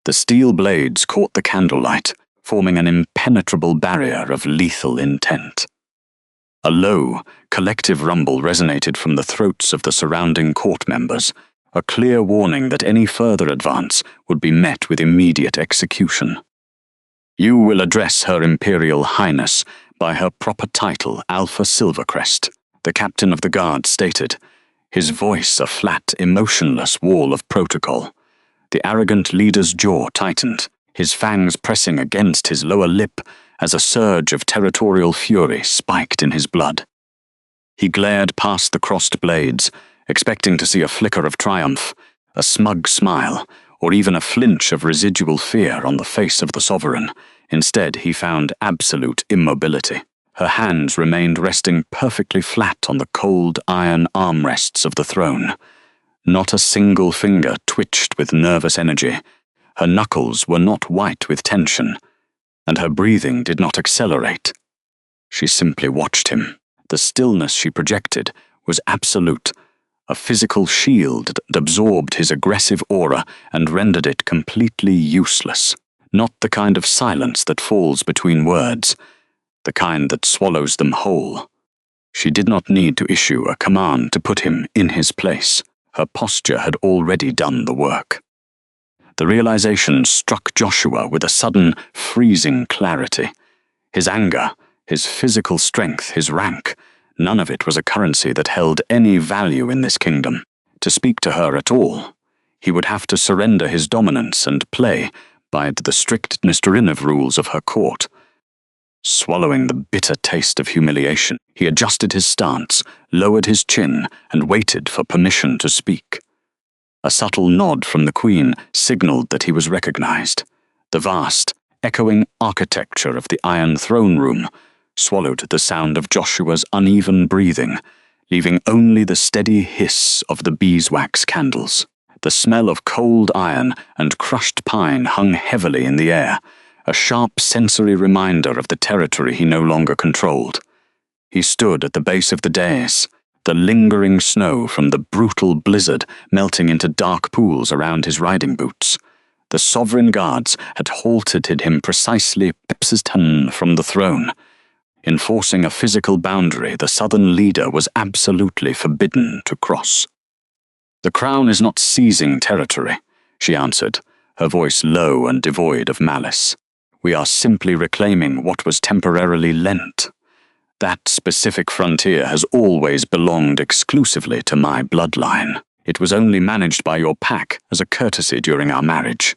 The steel blades caught the candlelight, forming an impenetrable barrier of lethal intent. A low, collective rumble resonated from the throats of the surrounding court members, a clear warning that any further advance would be met with immediate execution. "You will address Her Imperial Highness by her proper title, Alpha Silvercrest," the captain of the guard stated, his voice a flat, emotionless wall of protocol. The arrogant leader's jaw tightened, his fangs pressing against his lower lip as a surge of territorial fury spiked in his blood. He glared past the crossed blades, expecting to see a flicker of triumph, a smug smile, or even a flinch of residual fear on the face of the sovereign. Instead, he found absolute immobility. Her hands remained resting perfectly flat on the cold iron armrests of the throne. Not a single finger twitched with nervous energy. Her knuckles were not white with tension, and her breathing did not accelerate. She simply watched him. The stillness she projected was absolute, a physical shield that absorbed his aggressive aura and rendered it completely useless. Not the kind of silence that falls between words, the kind that swallows them whole. She did not need to issue a command to put him in his place. Her posture had already done the work. The realization struck Joshua with a sudden, freezing clarity. His anger, his physical strength, his rank, none of it was a currency that held any value in this kingdom. To speak to her at all, he would have to surrender his dominance and play by the strict Nestorinev rules of her court. Swallowing the bitter taste of humiliation, he adjusted his stance, lowered his chin, and waited for permission to speak. A subtle nod from the Queen signaled that he was recognized. The vast, echoing architecture of the Iron Throne Room swallowed the sound of Joshua's uneven breathing, leaving only the steady hiss of the beeswax candles. The smell of cold iron and crushed pine hung heavily in the air, a sharp sensory reminder of the territory he no longer controlled. He stood at the base of the dais, the lingering snow from the brutal blizzard melting into dark pools around his riding boots. The sovereign guards had halted him precisely pepses ton from the throne. Enforcing a physical boundary the southern leader was absolutely forbidden to cross. "The crown is not seizing territory," she answered, her voice low and devoid of malice. "We are simply reclaiming what was temporarily lent. That specific frontier has always belonged exclusively to my bloodline. It was only managed by your pack as a courtesy during our marriage."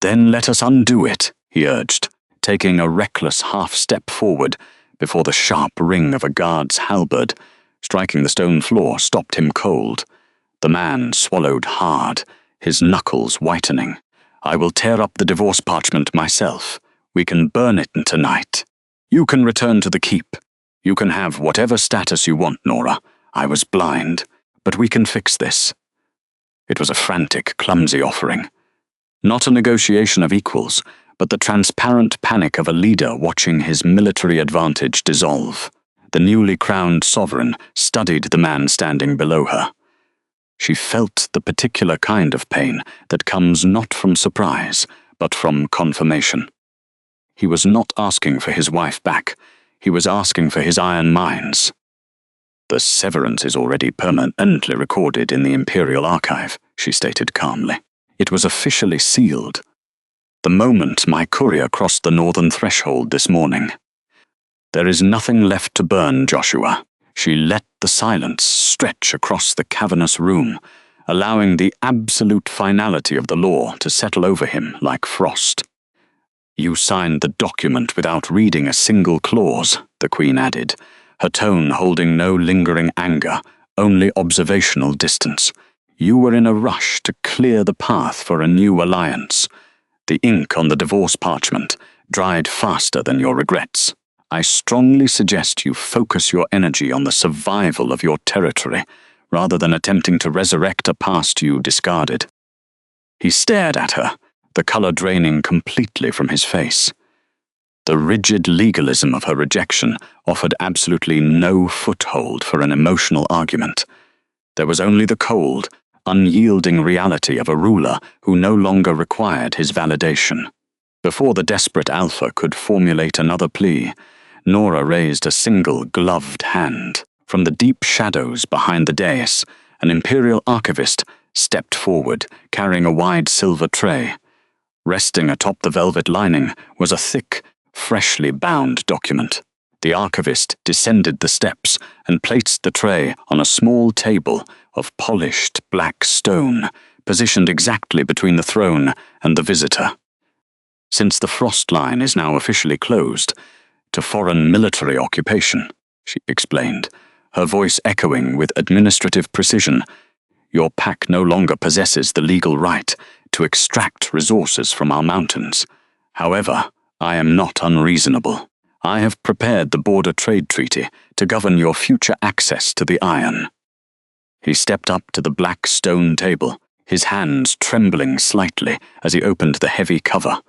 "Then let us undo it," he urged, taking a reckless half-step forward before the sharp ring of a guard's halberd, striking the stone floor, stopped him cold. The man swallowed hard, his knuckles whitening. "I will tear up the divorce parchment myself. We can burn it tonight. You can return to the keep. You can have whatever status you want, Nora. I was blind, but we can fix this." It was a frantic, clumsy offering. Not a negotiation of equals, but the transparent panic of a leader watching his military advantage dissolve. The newly crowned sovereign studied the man standing below her. She felt the particular kind of pain that comes not from surprise, but from confirmation. He was not asking for his wife back. He was asking for his iron mines. "The severance is already permanently recorded in the Imperial Archive," she stated calmly. "It was officially sealed the moment my courier crossed the northern threshold this morning. There is nothing left to burn, Joshua." She let the silence stretch across the cavernous room, allowing the absolute finality of the law to settle over him like frost. "You signed the document without reading a single clause," the Queen added, her tone holding no lingering anger, only observational distance. "You were in a rush to clear the path for a new alliance. The ink on the divorce parchment dried faster than your regrets. I strongly suggest you focus your energy on the survival of your territory, rather than attempting to resurrect a past you discarded. He stared at her, the color draining completely from his face. The rigid legalism of her rejection offered absolutely no foothold for an emotional argument. There was only the cold, unyielding reality of a ruler who no longer required his validation. Before the desperate Alpha could formulate another plea, Nora raised a single gloved hand. From the deep shadows behind the dais, an Imperial archivist stepped forward, carrying a wide silver tray. Resting atop the velvet lining was a thick, freshly bound document. The archivist descended the steps and placed the tray on a small table of polished black stone, positioned exactly between the throne and the visitor. Since the frost line is now officially closed to foreign military occupation, she explained, her voice echoing with administrative precision, your pack no longer possesses the legal right to extract resources from our mountains. However, I am not unreasonable. I have prepared the border trade treaty to govern your future access to the iron. He stepped up to the black stone table, his hands trembling slightly as he opened the heavy cover.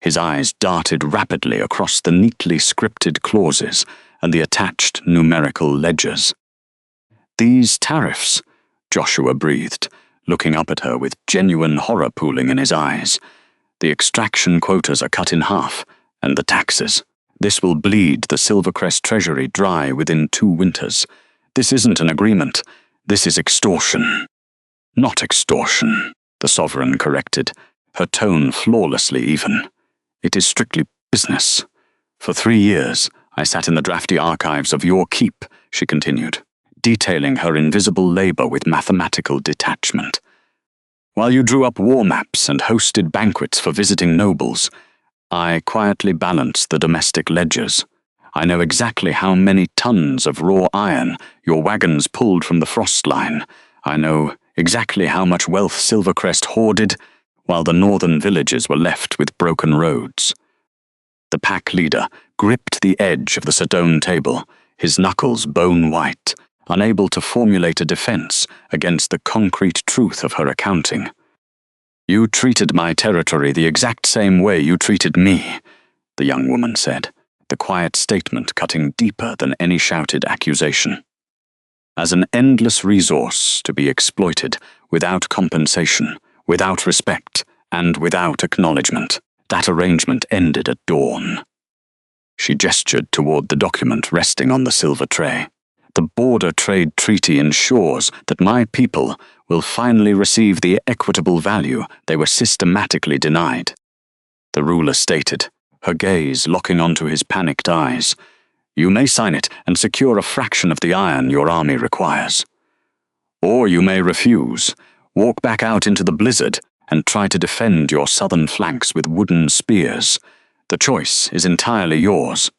His eyes darted rapidly across the neatly scripted clauses and the attached numerical ledgers. These tariffs, Joshua breathed, looking up at her with genuine horror pooling in his eyes. The extraction quotas are cut in half, and the taxes. This will bleed the Silvercrest treasury dry within 2 winters. This isn't an agreement. This is extortion. Not extortion, the Sovereign corrected, her tone flawlessly even. It is strictly business. For 3 years, I sat in the drafty archives of your keep, she continued, detailing her invisible labor with mathematical detachment. While you drew up war maps and hosted banquets for visiting nobles, I quietly balanced the domestic ledgers. I know exactly how many tons of raw iron your wagons pulled from the frost line. I know exactly how much wealth Silvercrest hoarded, while the northern villages were left with broken roads. The pack leader gripped the edge of the stone table, his knuckles bone white, unable to formulate a defense against the concrete truth of her accounting. You treated my territory the exact same way you treated me, the young woman said, the quiet statement cutting deeper than any shouted accusation. As an endless resource to be exploited without compensation, without respect, and without acknowledgement. That arrangement ended at dawn. She gestured toward the document resting on the silver tray. The border trade treaty ensures that my people will finally receive the equitable value they were systematically denied. The ruler stated, her gaze locking onto his panicked eyes. You may sign it and secure a fraction of the iron your army requires. Or you may refuse, walk back out into the blizzard, and try to defend your southern flanks with wooden spears. The choice is entirely yours.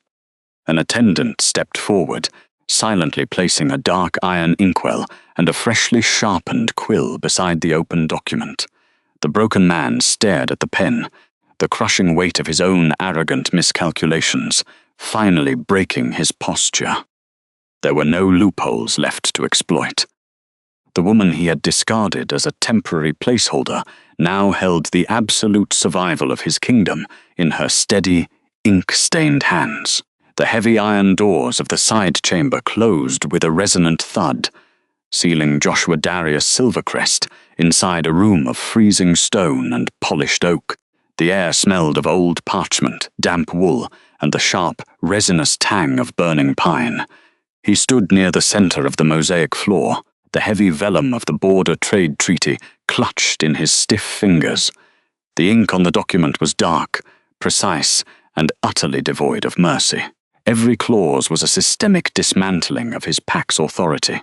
An attendant stepped forward, silently placing a dark iron inkwell and a freshly sharpened quill beside the open document. The broken man stared at the pen, the crushing weight of his own arrogant miscalculations, finally breaking his posture. There were no loopholes left to exploit. The woman he had discarded as a temporary placeholder now held the absolute survival of his kingdom in her steady, ink-stained hands. The heavy iron doors of the side chamber closed with a resonant thud, sealing Joshua Darius Silvercrest inside a room of freezing stone and polished oak. The air smelled of old parchment, damp wool, and the sharp, resinous tang of burning pine. He stood near the center of the mosaic floor, the heavy vellum of the border trade treaty clutched in his stiff fingers. The ink on the document was dark, precise, and utterly devoid of mercy. Every clause was a systemic dismantling of his pack's authority.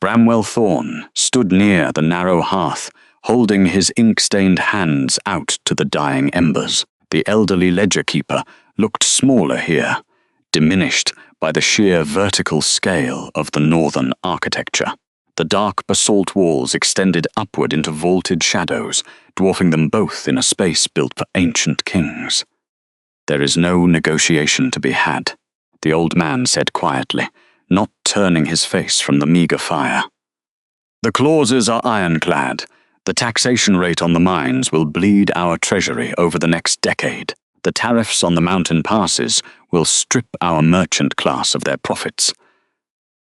Bramwell Thorne stood near the narrow hearth, holding his ink-stained hands out to the dying embers. The elderly ledger-keeper looked smaller here, diminished by the sheer vertical scale of the northern architecture. The dark basalt walls extended upward into vaulted shadows, dwarfing them both in a space built for ancient kings. "There is no negotiation to be had," the old man said quietly, not turning his face from the meager fire. "The clauses are ironclad. The taxation rate on the mines will bleed our treasury over the next decade. The tariffs on the mountain passes will strip our merchant class of their profits.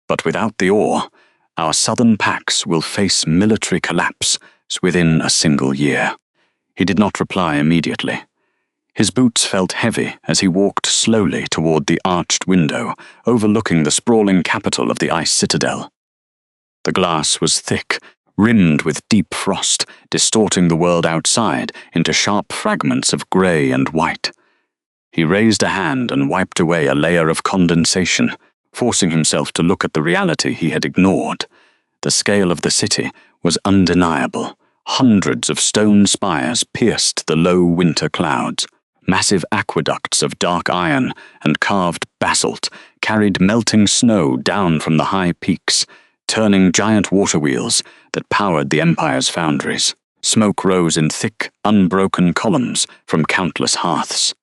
But without the ore, our southern packs will face military collapse within a single year." He did not reply immediately. His boots felt heavy as he walked slowly toward the arched window overlooking the sprawling capital of the ice citadel. The glass was thick, rimmed with deep frost, distorting the world outside into sharp fragments of grey and white. He raised a hand and wiped away a layer of condensation, forcing himself to look at the reality he had ignored. The scale of the city was undeniable. Hundreds of stone spires pierced the low winter clouds. Massive aqueducts of dark iron and carved basalt carried melting snow down from the high peaks, turning giant water wheels that powered the empire's foundries. Smoke rose in thick, unbroken columns from countless hearths.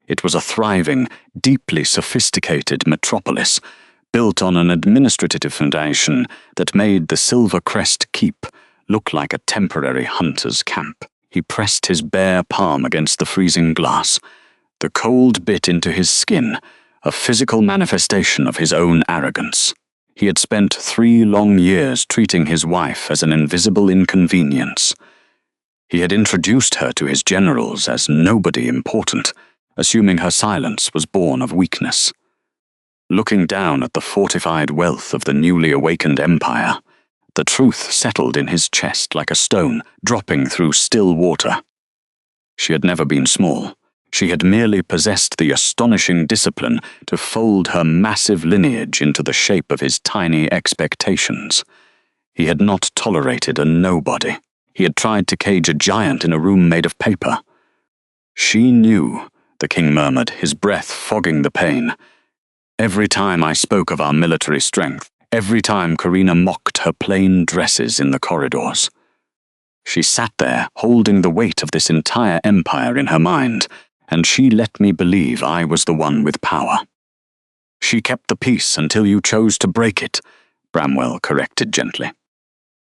It was a thriving, deeply sophisticated metropolis, built on an administrative foundation that made the Silver Crest Keep look like a temporary hunter's camp. He pressed his bare palm against the freezing glass. The cold bit into his skin, a physical manifestation of his own arrogance. He had spent 3 long years treating his wife as an invisible inconvenience. He had introduced her to his generals as nobody important, assuming her silence was born of weakness. Looking down at the fortified wealth of the newly awakened empire, the truth settled in his chest like a stone dropping through still water. She had never been small. She had merely possessed the astonishing discipline to fold her massive lineage into the shape of his tiny expectations. He had not tolerated a nobody. He had tried to cage a giant in a room made of paper. "She knew," the king murmured, his breath fogging the pain. "Every time I spoke of our military strength, every time Karina mocked her plain dresses in the corridors. She sat there, holding the weight of this entire empire in her mind, and she let me believe I was the one with power." "She kept the peace until you chose to break it," Bramwell corrected gently.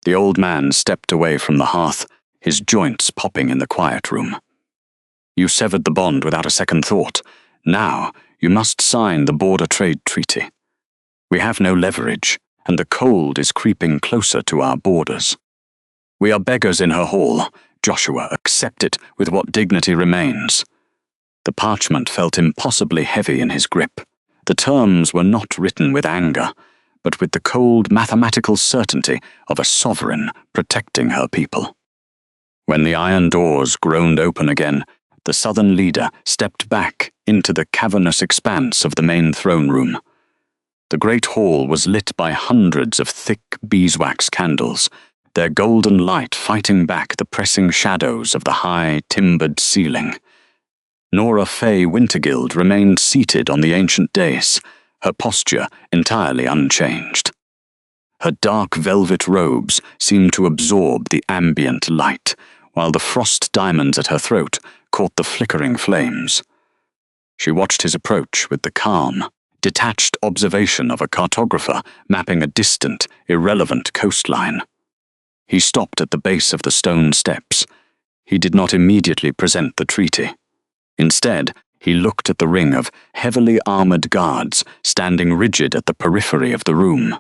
The old man stepped away from the hearth, his joints popping in the quiet room. "You severed the bond without a second thought. Now you must sign the border trade treaty. We have no leverage, and the cold is creeping closer to our borders. We are beggars in her hall. Joshua, accept it with what dignity remains." The parchment felt impossibly heavy in his grip. The terms were not written with anger, but with the cold mathematical certainty of a sovereign protecting her people. When the iron doors groaned open again, the southern leader stepped back into the cavernous expanse of the main throne room. The great hall was lit by hundreds of thick beeswax candles, their golden light fighting back the pressing shadows of the high, timbered ceiling. Nora Fay Wintergild remained seated on the ancient dais, her posture entirely unchanged. Her dark velvet robes seemed to absorb the ambient light, while the frost diamonds at her throat caught the flickering flames. She watched his approach with the calm, detached observation of a cartographer mapping a distant, irrelevant coastline. He stopped at the base of the stone steps. He did not immediately present the treaty. Instead, he looked at the ring of heavily armored guards standing rigid at the periphery of the room.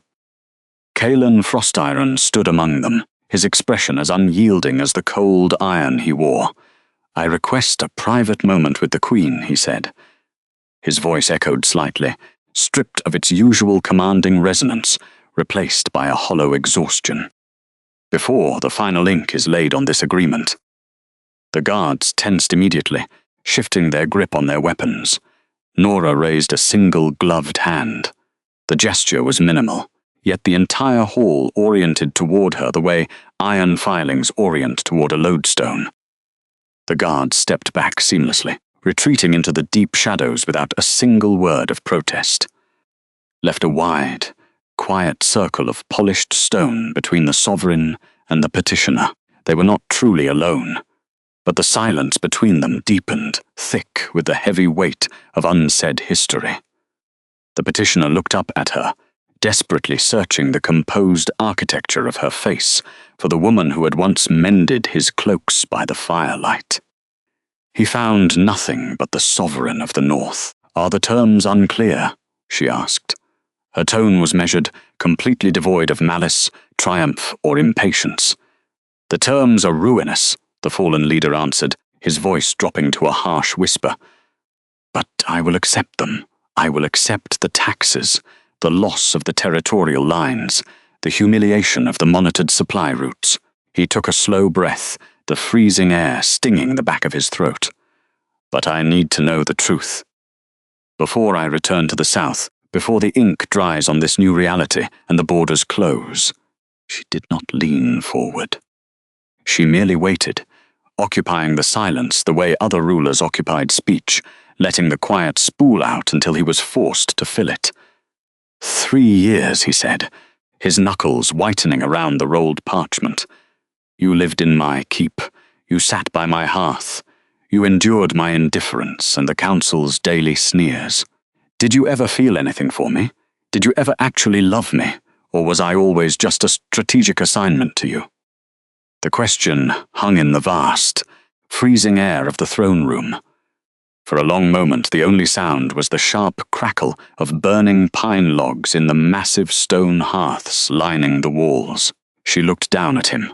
Kalen Frostiron stood among them, his expression as unyielding as the cold iron he wore. "I request a private moment with the Queen," he said. His voice echoed slightly, stripped of its usual commanding resonance, replaced by a hollow exhaustion. "Before the final ink is laid on this agreement." The guards tensed immediately, shifting their grip on their weapons. Nora raised a single gloved hand. The gesture was minimal, yet the entire hall oriented toward her the way iron filings orient toward a lodestone. The guards stepped back seamlessly, retreating into the deep shadows without a single word of protest. Left a wide, quiet circle of polished stone between the sovereign and the petitioner. They were not truly alone, but the silence between them deepened, thick with the heavy weight of unsaid history. The petitioner looked up at her, desperately searching the composed architecture of her face for the woman who had once mended his cloaks by the firelight. He found nothing but the sovereign of the North. "Are the terms unclear?" she asked. Her tone was measured, completely devoid of malice, triumph, or impatience. "The terms are ruinous," the fallen leader answered, his voice dropping to a harsh whisper. "But I will accept them. I will accept the taxes, the loss of the territorial lines, the humiliation of the monitored supply routes." He took a slow breath, the freezing air stinging the back of his throat. "But I need to know the truth. Before I return to the south, before the ink dries on this new reality and the borders close." She did not lean forward. She merely waited, occupying the silence the way other rulers occupied speech, letting the quiet spool out until he was forced to fill it. 3 years, he said, his knuckles whitening around the rolled parchment. "You lived in my keep. You sat by my hearth. You endured my indifference and the council's daily sneers. Did you ever feel anything for me? Did you ever actually love me? Or was I always just a strategic assignment to you?" The question hung in the vast, freezing air of the throne room. For a long moment, the only sound was the sharp crackle of burning pine logs in the massive stone hearths lining the walls. She looked down at him.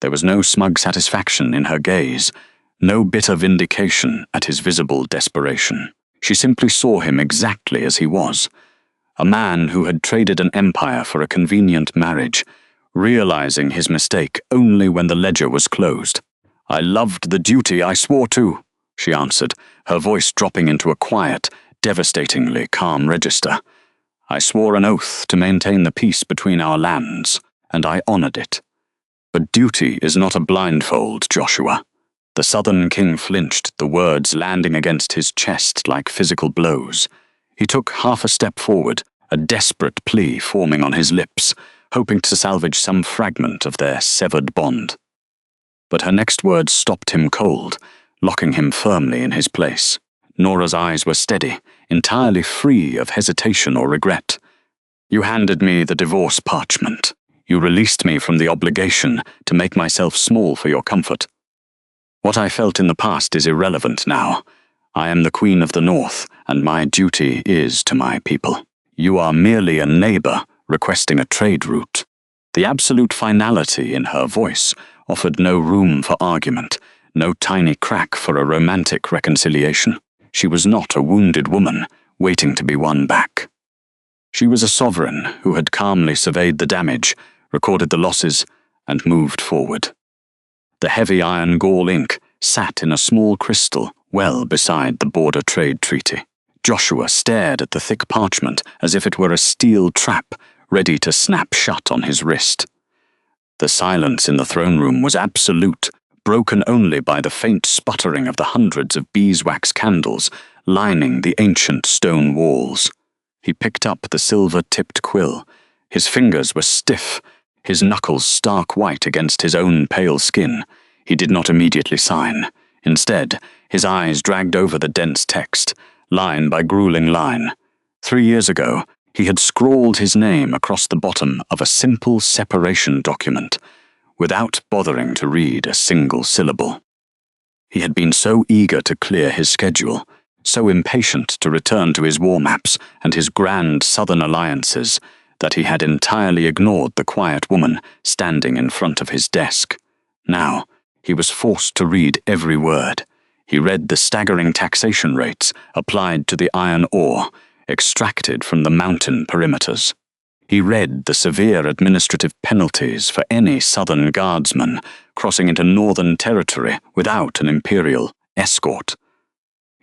There was no smug satisfaction in her gaze, no bitter vindication at his visible desperation. She simply saw him exactly as he was, a man who had traded an empire for a convenient marriage, realizing his mistake only when the ledger was closed. "I loved the duty I swore to," she answered, her voice dropping into a quiet, devastatingly calm register. "I swore an oath to maintain the peace between our lands, and I honored it. But duty is not a blindfold, Joshua." The southern king flinched, the words landing against his chest like physical blows. He took half a step forward, a desperate plea forming on his lips, hoping to salvage some fragment of their severed bond. But her next words stopped him cold, locking him firmly in his place. Nora's eyes were steady, entirely free of hesitation or regret. "You handed me the divorce parchment. You released me from the obligation to make myself small for your comfort. What I felt in the past is irrelevant now. I am the Queen of the North, and my duty is to my people. You are merely a neighbor requesting a trade route." The absolute finality in her voice offered no room for argument, no tiny crack for a romantic reconciliation. She was not a wounded woman waiting to be won back. She was a sovereign who had calmly surveyed the damage, recorded the losses, and moved forward. The heavy iron gall ink sat in a small crystal well beside the border trade treaty. Joshua stared at the thick parchment as if it were a steel trap ready to snap shut on his wrist. The silence in the throne room was absolute, broken only by the faint sputtering of the hundreds of beeswax candles lining the ancient stone walls. He picked up the silver-tipped quill. His fingers were stiff, his knuckles stark white against his own pale skin. He did not immediately sign. Instead, his eyes dragged over the dense text, line by grueling line. 3 years ago, he had scrawled his name across the bottom of a simple separation document, without bothering to read a single syllable. He had been so eager to clear his schedule, so impatient to return to his war maps and his grand southern alliances, that he had entirely ignored the quiet woman standing in front of his desk. Now, he was forced to read every word. He read the staggering taxation rates applied to the iron ore, extracted from the mountain perimeters. He read the severe administrative penalties for any southern guardsman crossing into northern territory without an imperial escort.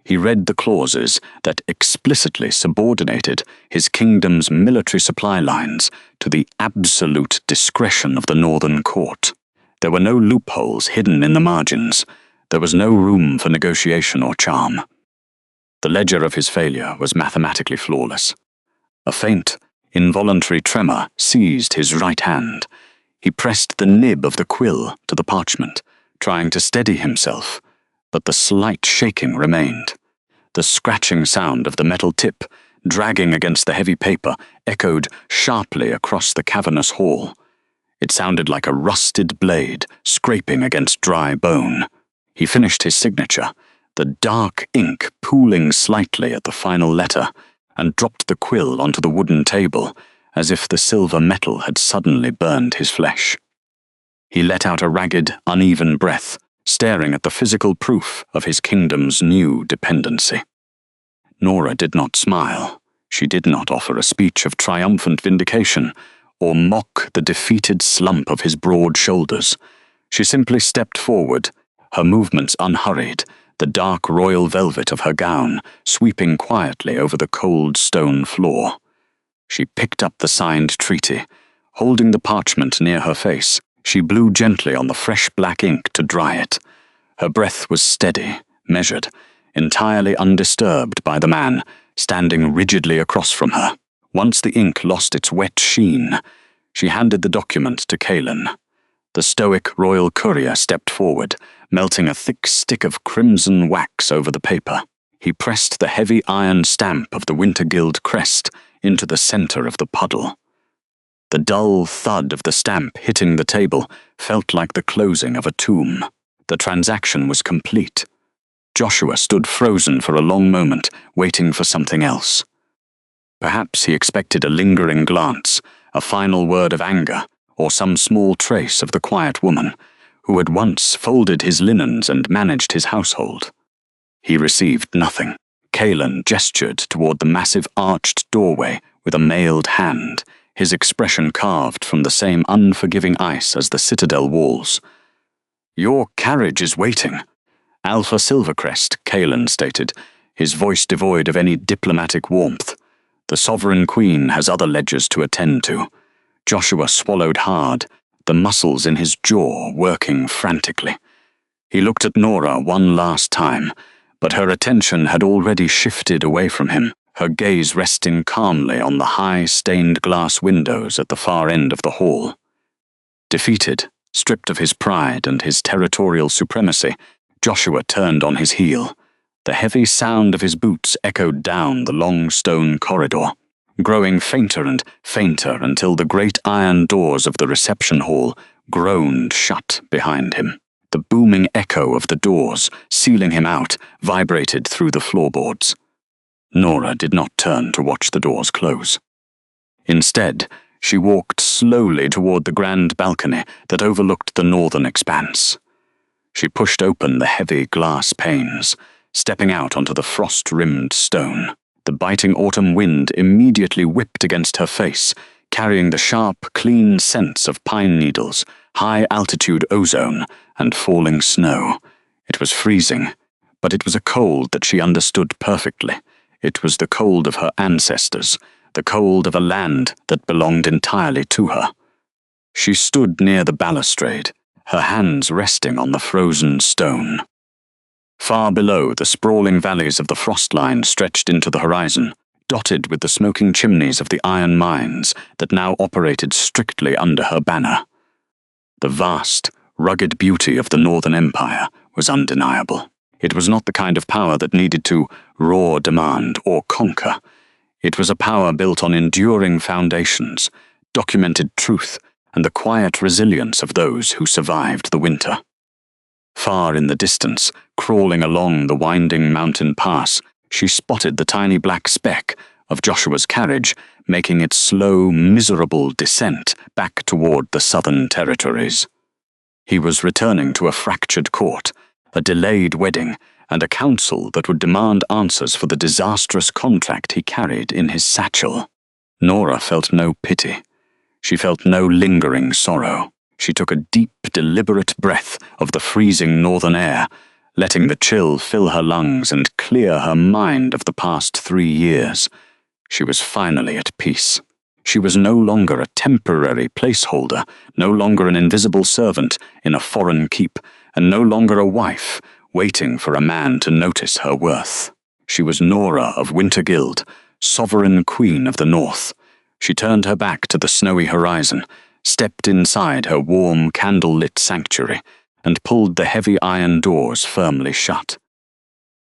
He read the clauses that explicitly subordinated his kingdom's military supply lines to the absolute discretion of the Northern Court. There were no loopholes hidden in the margins. There was no room for negotiation or charm. The ledger of his failure was mathematically flawless. A faint, involuntary tremor seized his right hand. He pressed the nib of the quill to the parchment, trying to steady himself, but the slight shaking remained. The scratching sound of the metal tip, dragging against the heavy paper, echoed sharply across the cavernous hall. It sounded like a rusted blade scraping against dry bone. He finished his signature, the dark ink pooling slightly at the final letter, and dropped the quill onto the wooden table, as if the silver metal had suddenly burned his flesh. He let out a ragged, uneven breath, staring at the physical proof of his kingdom's new dependency. Nora did not smile. She did not offer a speech of triumphant vindication, or mock the defeated slump of his broad shoulders. She simply stepped forward, her movements unhurried, the dark royal velvet of her gown sweeping quietly over the cold stone floor. She picked up the signed treaty. Holding the parchment near her face, she blew gently on the fresh black ink to dry it. Her breath was steady, measured, entirely undisturbed by the man standing rigidly across from her. Once the ink lost its wet sheen, she handed the document to Calen. The stoic royal courier stepped forward, melting a thick stick of crimson wax over the paper. He pressed the heavy iron stamp of the Winter Guild crest into the center of the puddle. The dull thud of the stamp hitting the table felt like the closing of a tomb. The transaction was complete. Joshua stood frozen for a long moment, waiting for something else. Perhaps he expected a lingering glance, a final word of anger, or some small trace of the quiet woman who had once folded his linens and managed his household. He received nothing. Calen gestured toward the massive arched doorway with a mailed hand, his expression carved from the same unforgiving ice as the citadel walls. "Your carriage is waiting." "Alpha Silvercrest," Calen stated, his voice devoid of any diplomatic warmth. "The Sovereign Queen has other ledgers to attend to." Joshua swallowed hard, the muscles in his jaw working frantically. He looked at Nora one last time, but her attention had already shifted away from him, her gaze resting calmly on the high stained glass windows at the far end of the hall. Defeated, stripped of his pride and his territorial supremacy, Joshua turned on his heel. The heavy sound of his boots echoed down the long stone corridor, growing fainter and fainter until the great iron doors of the reception hall groaned shut behind him. The booming echo of the doors, sealing him out, vibrated through the floorboards. Nora did not turn to watch the doors close. Instead, she walked slowly toward the grand balcony that overlooked the northern expanse. She pushed open the heavy glass panes, stepping out onto the frost-rimmed stone. The biting autumn wind immediately whipped against her face, carrying the sharp, clean scents of pine needles, high-altitude ozone, and falling snow. It was freezing, but it was a cold that she understood perfectly. It was the cold of her ancestors, the cold of a land that belonged entirely to her. She stood near the balustrade, her hands resting on the frozen stone. Far below, the sprawling valleys of the frost line stretched into the horizon, dotted with the smoking chimneys of the iron mines that now operated strictly under her banner. The vast, rugged beauty of the Northern Empire was undeniable. It was not the kind of power that needed to raw demand or conquer. It was a power built on enduring foundations, documented truth, and the quiet resilience of those who survived the winter. Far in the distance, crawling along the winding mountain pass, she spotted the tiny black speck of Joshua's carriage making its slow, miserable descent back toward the southern territories. He was returning to a fractured court, a delayed wedding, and a council that would demand answers for the disastrous contract he carried in his satchel. Nora felt no pity. She felt no lingering sorrow. She took a deep, deliberate breath of the freezing northern air, letting the chill fill her lungs and clear her mind of the past 3 years. She was finally at peace. She was no longer a temporary placeholder, no longer an invisible servant in a foreign keep, and no longer a wife waiting for a man to notice her worth. She was Nora of Winter Guild, sovereign queen of the north. She turned her back to the snowy horizon, stepped inside her warm, candle-lit sanctuary and pulled the heavy iron doors firmly shut.